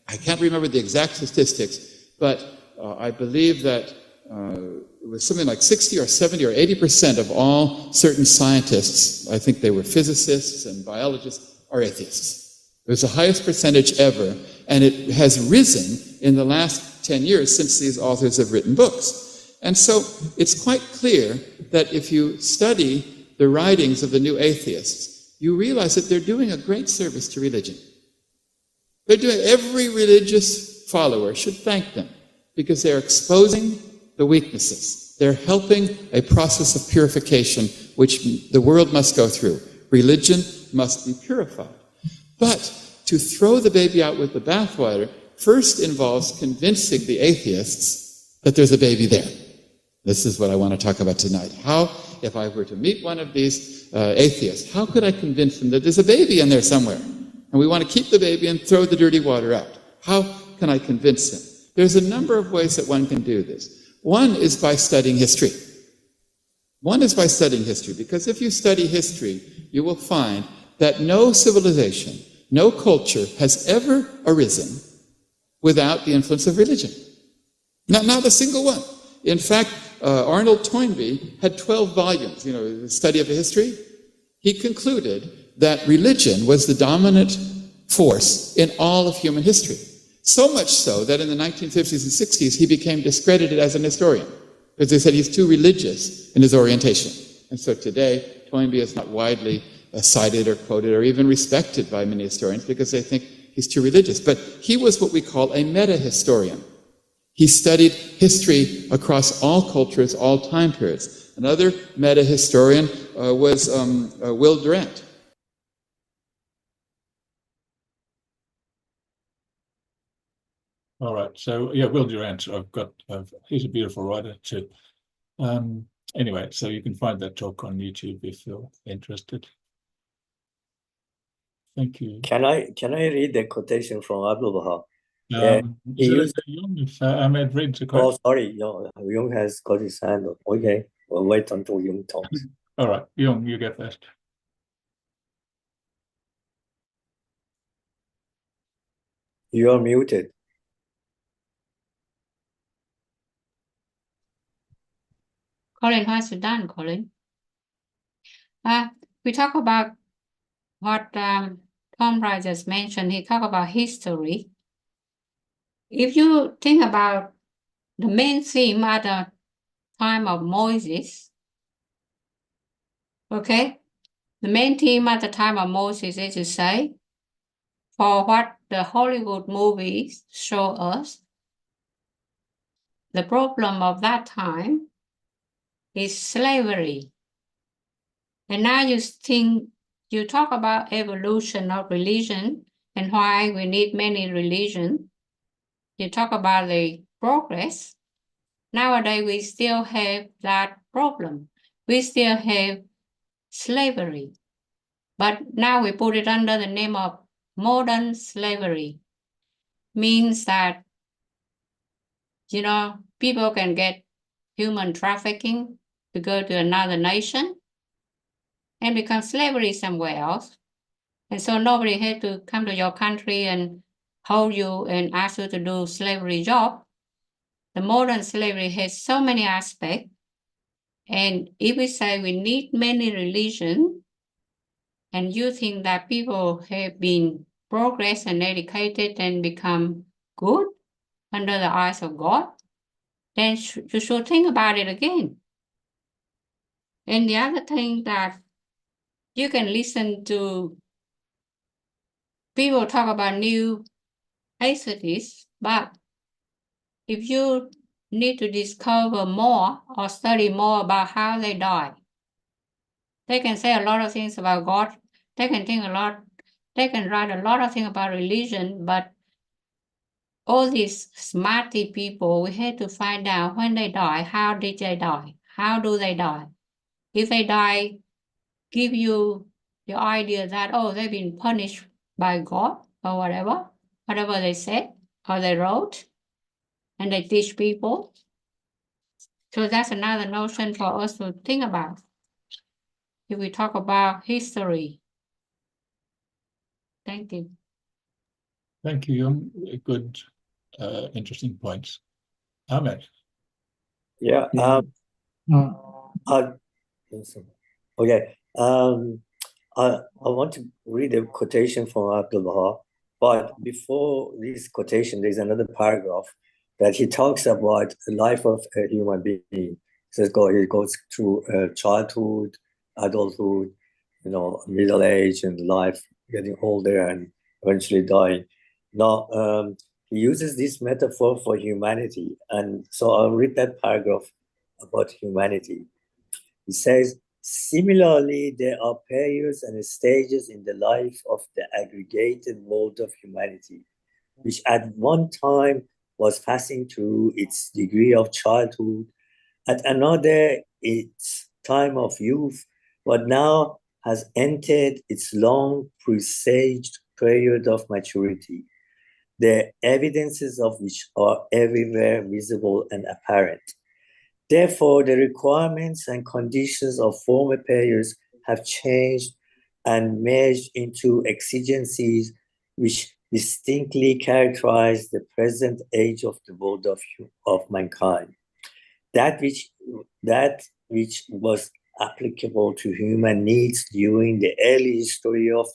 I can't remember the exact statistics, but I believe that it was something like 60 or 70 or 80% of all certain scientists, I think they were physicists and biologists, are atheists. It was the highest percentage ever, and it has risen in the last 10 years since these authors have written books. And so it's quite clear that if you study the writings of the New Atheists, you realize that they're doing a great service to religion. They're doing, every religious follower should thank them because they're exposing the weaknesses. They're helping a process of purification which the world must go through. Religion must be purified. But to throw the baby out with the bathwater first involves convincing the atheists that there's a baby there. This is what I want to talk about tonight. How, if I were to meet one of these atheists, how could I convince them that there's a baby in there somewhere? And we want to keep the baby and throw the dirty water out. How can I convince them? There's a number of ways that one can do this. One is by studying history. One is by studying history, because if you study history, you will find that no civilization, no culture has ever arisen without the influence of religion. Not a single one. In fact, Arnold Toynbee had 12 volumes, the study of history. He concluded that religion was the dominant force in all of human history. So much so that in the 1950s and 60s, he became discredited as an historian, because they said he's too religious in his orientation. And so today, Toynbee is not widely cited or quoted or even respected by many historians because they think he's too religious. But he was what we call a meta-historian. He studied history across all cultures, all time periods. Another meta-historian was Will Durant. All right. So yeah, Will Durant, he's a beautiful writer too. Anyway, so you can find that talk on YouTube if you're interested. Thank you. Can I read the quotation from Abdul Baha? Ahmed reads the quote. Oh, sorry, Jung has got his hand up. Okay, we'll wait until Jung talks. All right, Jung, you get first. You are muted. Colin has it done, Colin. We talk about what Tom Wright just mentioned. He talked about history. If you think about the main theme at the time of Moses, okay, the main theme at the time of Moses is to say, for what the Hollywood movies show us, the problem of that time is slavery. And now you talk about evolution of religion and why we need many religions. You talk about the progress. Nowadays, we still have that problem. We still have slavery. But now we put it under the name of modern slavery. Means that, people can get human trafficking to go to another nation and become slavery somewhere else. And so nobody had to come to your country and hold you and ask you to do slavery job. The modern slavery has so many aspects. And if we say we need many religions, and you think that people have been progressed and educated and become good under the eyes of God, then you should think about it again. And the other thing that you can listen to people talk about new atheists, but if you need to discover more or study more about how they die, they can say a lot of things about God. They can think a lot. They can write a lot of things about religion, but all these smarty people, we had to find out when they die, how did they die? How do they die? If they die, give you the idea that, they've been punished by God or whatever they said or they wrote, and they teach people. So that's another notion for us to think about if we talk about history. Thank you. Thank you, Jung. Good, interesting points. Ahmed. Yeah. Okay. I want to read a quotation from Abdul Baha, but before this quotation, there's another paragraph that he talks about the life of a human being. He says he goes through childhood, adulthood, middle age, and life, getting older and eventually dying. Now, he uses this metaphor for humanity, and so I'll read that paragraph about humanity. He says, similarly, there are periods and stages in the life of the aggregated mode of humanity, which at one time was passing through its degree of childhood, at another its time of youth, but now has entered its long presaged period of maturity, the evidences of which are everywhere visible and apparent. Therefore, the requirements and conditions of former periods have changed and merged into exigencies which distinctly characterize the present age of the world of mankind. That which was applicable to human needs during the early history of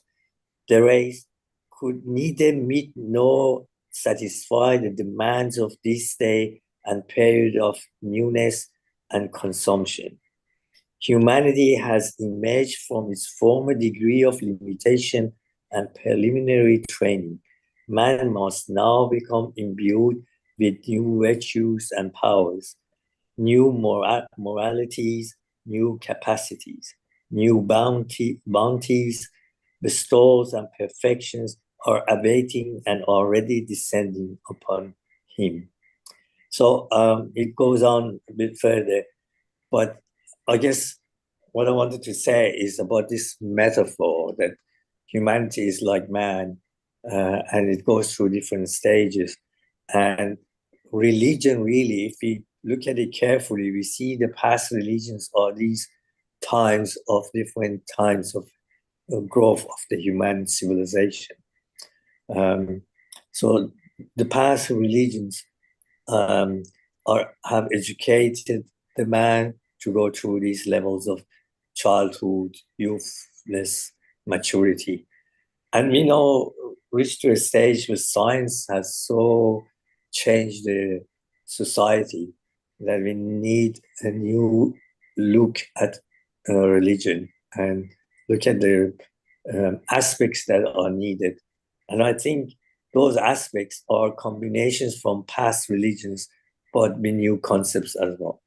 the race could neither meet nor satisfy the demands of this day and period of newness and consumption. Humanity has emerged from its former degree of limitation and preliminary training. Man must now become imbued with new virtues and powers, new moralities, new capacities, new bounties, bestowals, and perfections are awaiting and already descending upon him. So it goes on a bit further, but I guess what I wanted to say is about this metaphor that humanity is like man, and it goes through different stages. And religion, really, if we look at it carefully, we see the past religions are these times of different times of growth of the human civilization. So the past religions have educated the man to go through these levels of childhood, youthness, maturity. And we know reached to a stage where science has so changed the society that we need a new look at religion and look at the aspects that are needed. And I think those aspects are combinations from past religions, but with new concepts as well.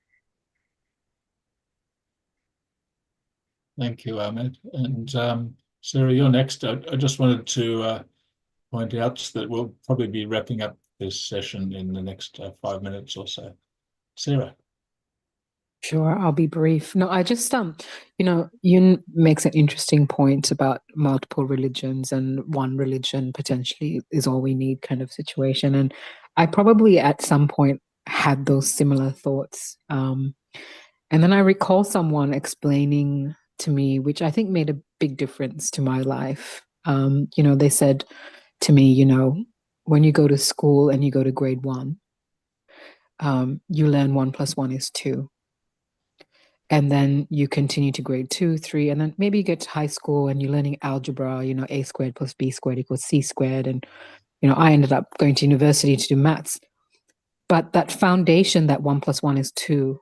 Thank you, Ahmed. And Sarah, you're next. I just wanted to point out that we'll probably be wrapping up this session in the next 5 minutes or so. Sarah. Sure, I'll be brief. No, I just Yun makes an interesting point about multiple religions and one religion potentially is all we need kind of situation. And I probably at some point had those similar thoughts. And then I recall someone explaining to me, which I think made a big difference to my life. They said to me, when you go to school and you go to grade 1, you learn 1 + 1 is 2. And then you continue to grade 2, 3, and then maybe you get to high school and you're learning algebra, A² + B² = C². And, I ended up going to university to do maths. But that foundation that 1 + 1 is 2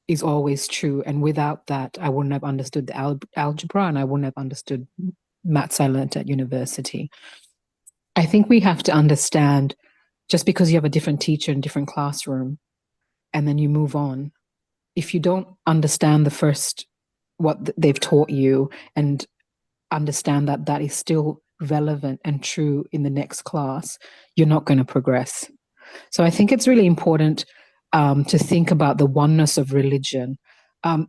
is always true. And without that, I wouldn't have understood the algebra and I wouldn't have understood maths I learned at university. I think we have to understand, just because you have a different teacher in a different classroom and then you move on, if you don't understand the first, what they've taught you, and understand that that is still relevant and true in the next class, you're not going to progress. So I think it's really important to think about the oneness of religion.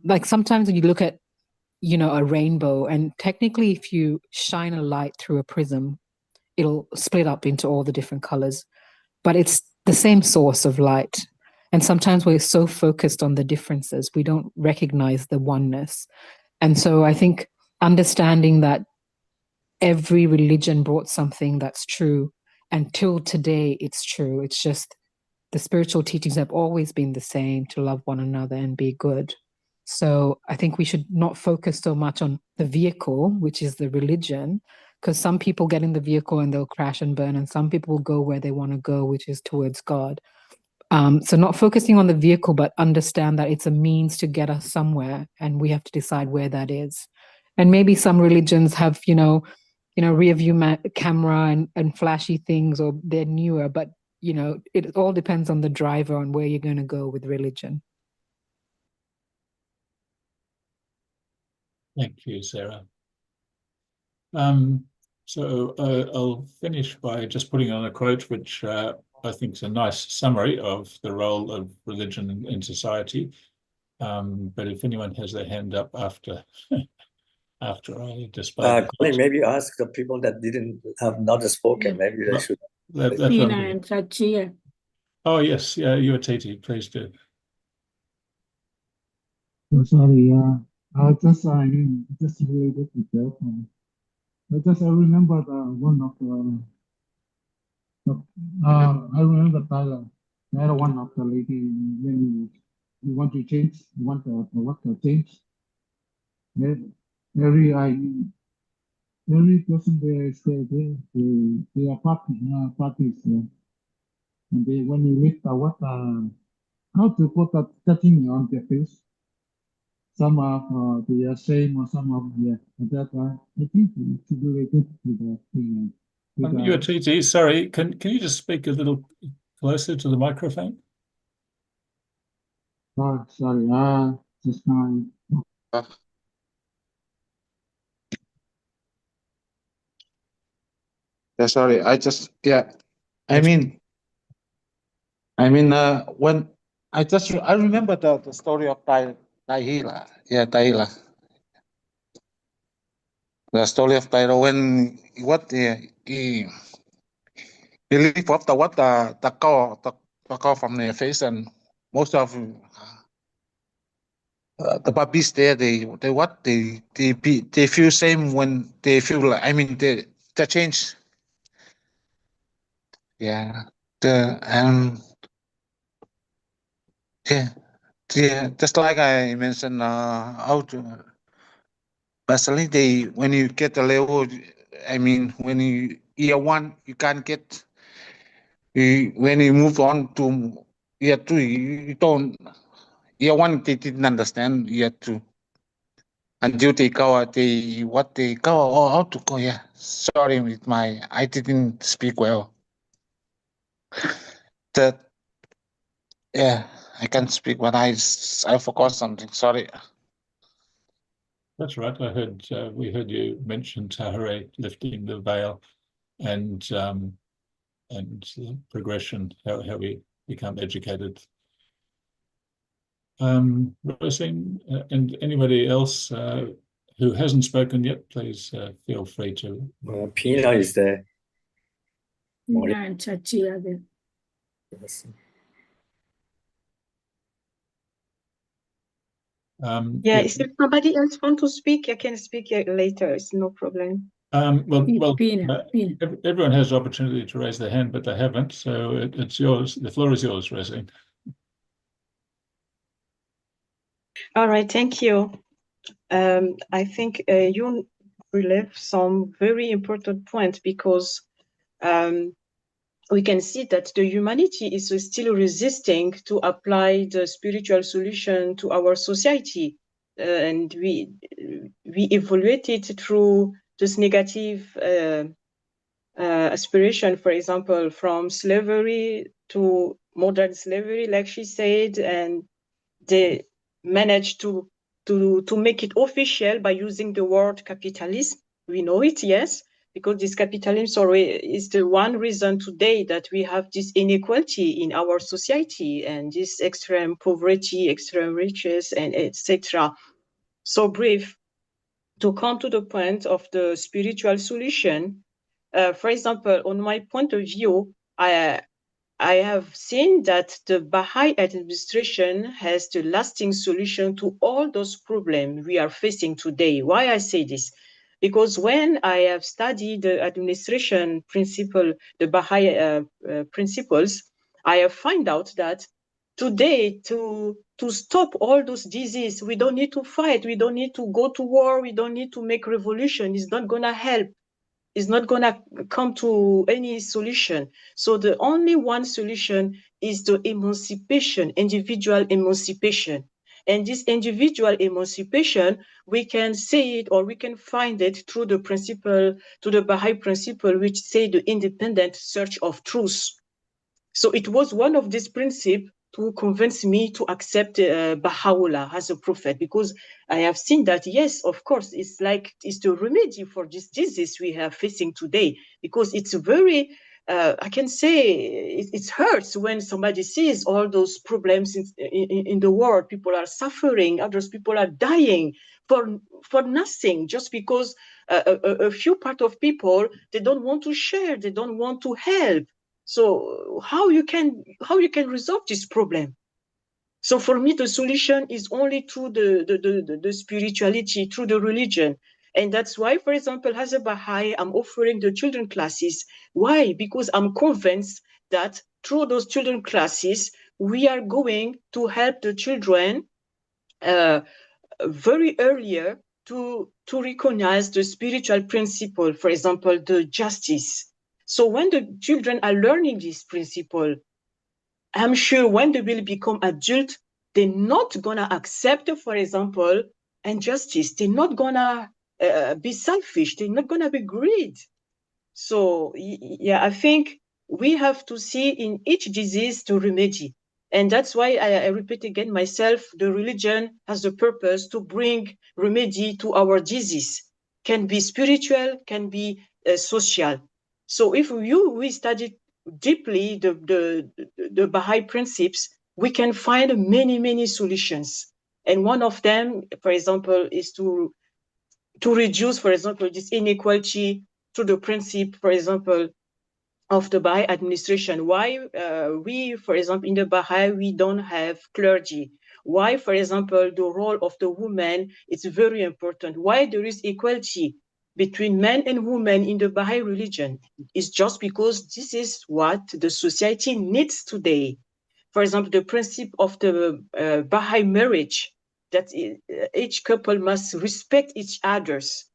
Like sometimes when you look at, a rainbow, and technically if you shine a light through a prism, it'll split up into all the different colors, but it's the same source of light. And sometimes we're so focused on the differences, we don't recognize the oneness. And so I think understanding that every religion brought something that's true, and till today it's true. It's just the spiritual teachings have always been the same, to love one another and be good. So I think we should not focus so much on the vehicle, which is the religion, because some people get in the vehicle and they'll crash and burn, and some people will go where they want to go, which is towards God. So not focusing on the vehicle, but understand that it's a means to get us somewhere, and we have to decide where that is. And maybe some religions have, rear view camera and flashy things, or they're newer, but it all depends on the driver on where you're going to go with religion. Thank you, Sarah. So I'll finish by just putting on a quote, which I think is a nice summary of the role of religion in society. But if anyone has their hand up after I display, Colin, maybe ask the people that didn't have not spoken. Maybe they should. Nina and Sachia. Oh yes, yeah, you are Titi. Please do. Oh, sorry, I mean, just related to that. I remember one of I remember Tyler. Tyler, one of the lady when you want to change, you want the what to change. Every every person there stay there. They are parties. Yeah. And they when you lift how to put that thing on their face. Some of the same or some of the that I think it's related to the thing. You're TT, sorry, can you just speak a little closer to the microphone? Oh, sorry, just now. Yeah, sorry, I mean, when I remember the story of Tahila. Yeah, Tahila. The story of Tahila when he lift up the cow from their face, and most of the puppies there they feel same when they feel like they change. Yeah, the yeah. Yeah, just like I mentioned, how to basically when you get the level, when you year one, you can't get. When you move on to year two, you don't. Year one, they didn't understand. Year two, until they go, they go, oh, how to go. Yeah, sorry, I didn't speak well. That yeah, I can't speak, but I forgot something. Sorry. That's right. We heard you mention Tahare lifting the veil and progression, how we become educated. Rosine, and anybody else who hasn't spoken yet, please feel free to. Pina is there. Pina and Chachi are there. Yes. If somebody else want to speak, I can speak later. It's no problem. Pina. Everyone has the opportunity to raise their hand, but they haven't. So it's yours. The floor is yours, Rosine. All right, thank you. I think you relate some very important points because we can see that the humanity is still resisting to apply the spiritual solution to our society. And we evaluated through this negative aspiration, for example, from slavery to modern slavery, like she said, and they managed to make it official by using the word capitalism. We know it, yes, because this capitalism is the one reason today that we have this inequality in our society and this extreme poverty, extreme riches, and etc. So brief, to come to the point of the spiritual solution, for example, on my point of view, I have seen that the Baha'i administration has the lasting solution to all those problems we are facing today. Why I say this? Because when I have studied the administration principle, the Baha'i principles, I have found out that today to stop all those diseases, we don't need to fight, we don't need to go to war, we don't need to make revolution. It's not going to help. Is not going to come to any solution. So the only one solution is the emancipation, individual emancipation. And this individual emancipation, we can say it or we can find it through the principle, to the Baha'i principle, which say the independent search of truth. So it was one of these principles to convince me to accept Baha'u'llah as a prophet, because I have seen that, yes, of course, it's the remedy for this disease we are facing today, because it's very, I can say, it hurts when somebody sees all those problems in the world. People are suffering, others people are dying for nothing, just because a few part of people, they don't want to share, they don't want to help. So how you can resolve this problem? So for me, the solution is only through the spirituality, through the religion. And that's why, for example, as a Baha'i, I'm offering the children classes. Why? Because I'm convinced that through those children classes, we are going to help the children very earlier to recognize the spiritual principle, for example, the justice. So when the children are learning this principle, I'm sure when they will become adult, they're not gonna accept, for example, injustice. They're not gonna be selfish. They're not gonna be greed. So yeah, I think we have to see in each disease the remedy. And that's why I repeat again myself, the religion has the purpose to bring remedy to our disease. Can be spiritual, can be social. So if we study deeply the Baha'i principes, we can find many solutions. And one of them, for example, is to reduce, for example, this inequality through the principle, for example, of the Baha'i administration. Why we, for example, in the Baha'i, we don't have clergy. Why, for example, the role of the woman is very important. Why there is equality between men and women in the Baha'i religion is just because this is what the society needs today. For example, the principle of the Baha'i marriage, that each couple must respect each other's.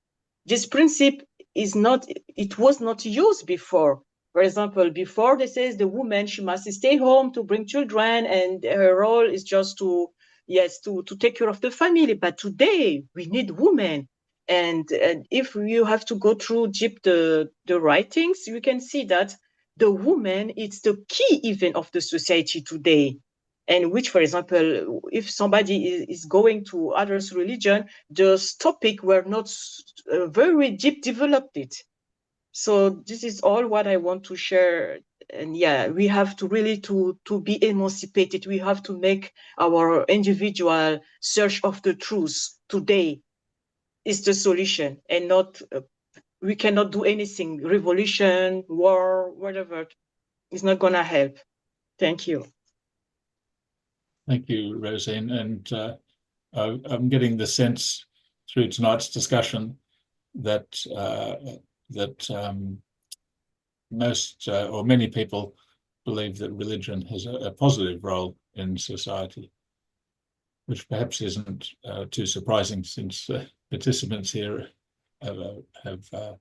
This principle was not used before. For example, before they says the woman, she must stay home to bring children and her role is just to take care of the family. But today we need women. And if you have to go through deep the writings, you can see that the woman is the key event of the society today. And which, for example, if somebody is going to others' religion, those topic were not very deep developed it. So this is all what I want to share. And yeah, we have to really to be emancipated. We have to make our individual search of the truth today is the solution, and not we cannot do anything. Revolution, war, whatever, is not gonna help. Thank you. Thank you, Rosine. And I'm getting the sense through tonight's discussion that most or many people believe that religion has a positive role in society, which perhaps isn't too surprising, since participants here have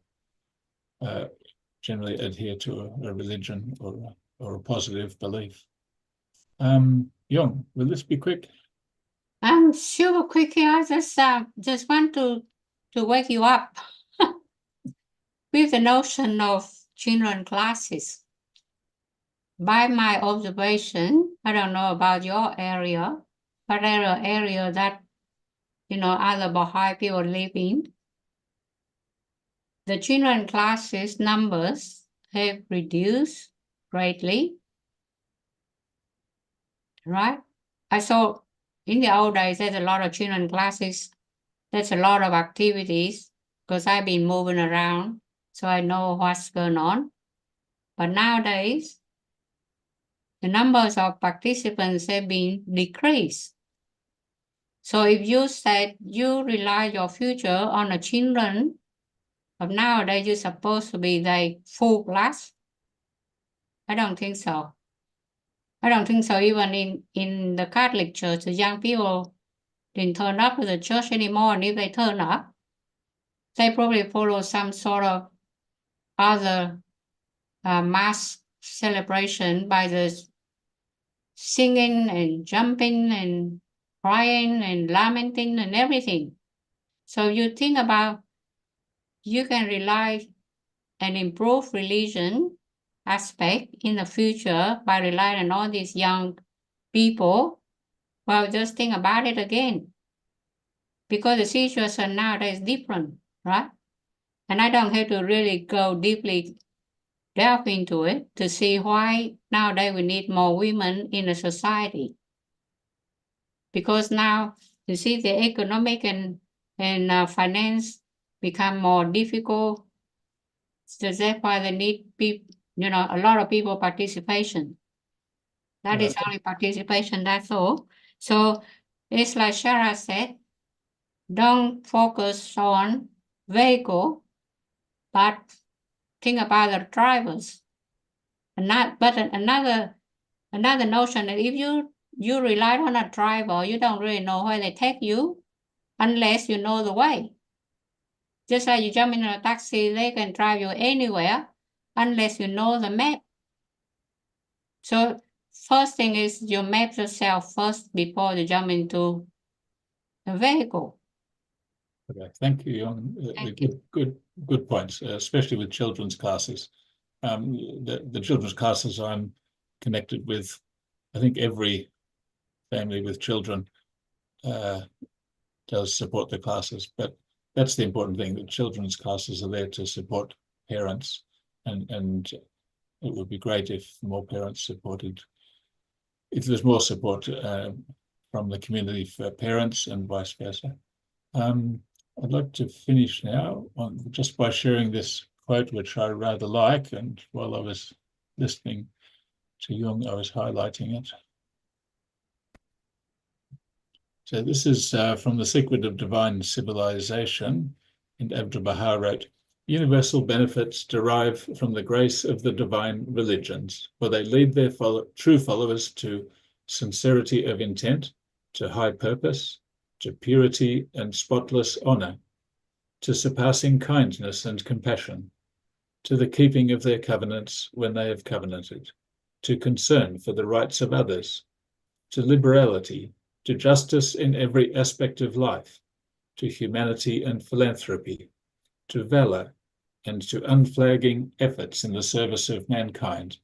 generally adhere to a religion or a positive belief. Young, will this be quick? Super quickly. I just want to wake you up with the notion of children classes. By my observation, I don't know about your area, but there are areas that, other Baha'i people live in. The children classes numbers have reduced greatly, right? I saw in the old days, there's a lot of children classes. There's a lot of activities because I've been moving around, so I know what's going on. But nowadays, the numbers of participants have been decreased. So if you said you rely your future on the children of nowadays, you're supposed to be the full class. I don't think so. I don't think so. Even in the Catholic Church, the young people didn't turn up to the church anymore. And if they turn up, they probably follow some sort of other mass celebration by the singing and jumping and crying and lamenting and everything. So you think about, you can rely and improve religion aspect in the future by relying on all these young people. Well, just think about it again, because the situation nowadays is different, right? And I don't have to really go deeply delve into it to see why nowadays we need more women in the society. Because now you see the economic and finance become more difficult. So that's why they need people, a lot of people participation. That is only participation, that's all. So it's like Shara said, don't focus on vehicle, but think about the drivers. But another notion that if you rely on a driver, you don't really know where they take you unless you know the way. Just like you jump in a taxi, they can drive you anywhere unless you know the map. So first thing is you map yourself first before you jump into the vehicle. Okay, thank you, Jon. Good points, especially with children's classes. The children's classes I'm connected with, I think every family with children does support the classes, but that's the important thing, that children's classes are there to support parents, and it would be great if more parents supported, if there's more support from the community for parents and vice versa. I'd like to finish now just by sharing this quote, which I rather like, and while I was listening to Jung, I was highlighting it. So this is from The Secret of Divine Civilization, and Abdu'l-Baha wrote, "Universal benefits derive from the grace of the divine religions, for they lead their true followers to sincerity of intent, to high purpose, to purity and spotless honor, to surpassing kindness and compassion, to the keeping of their covenants when they have covenanted, to concern for the rights of others, to liberality, to justice in every aspect of life, to humanity and philanthropy, to valor, and to unflagging efforts in the service of mankind.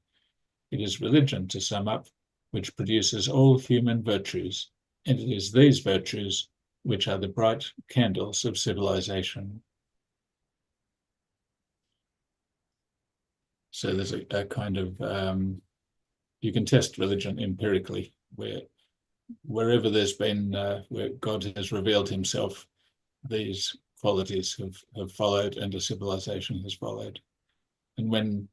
It is religion, to sum up, which produces all human virtues, and it is these virtues which are the bright candles of civilization." So there's a kind of, you can test religion empirically, wherever there's been, where God has revealed himself, these qualities have followed and a civilization has followed. And when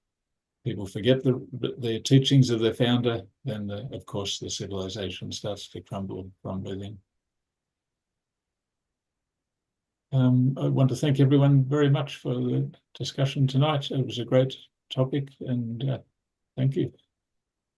people forget the teachings of their founder, then of course the civilization starts to crumble from within. I want to thank everyone very much for the discussion tonight. It was a great topic, and thank you.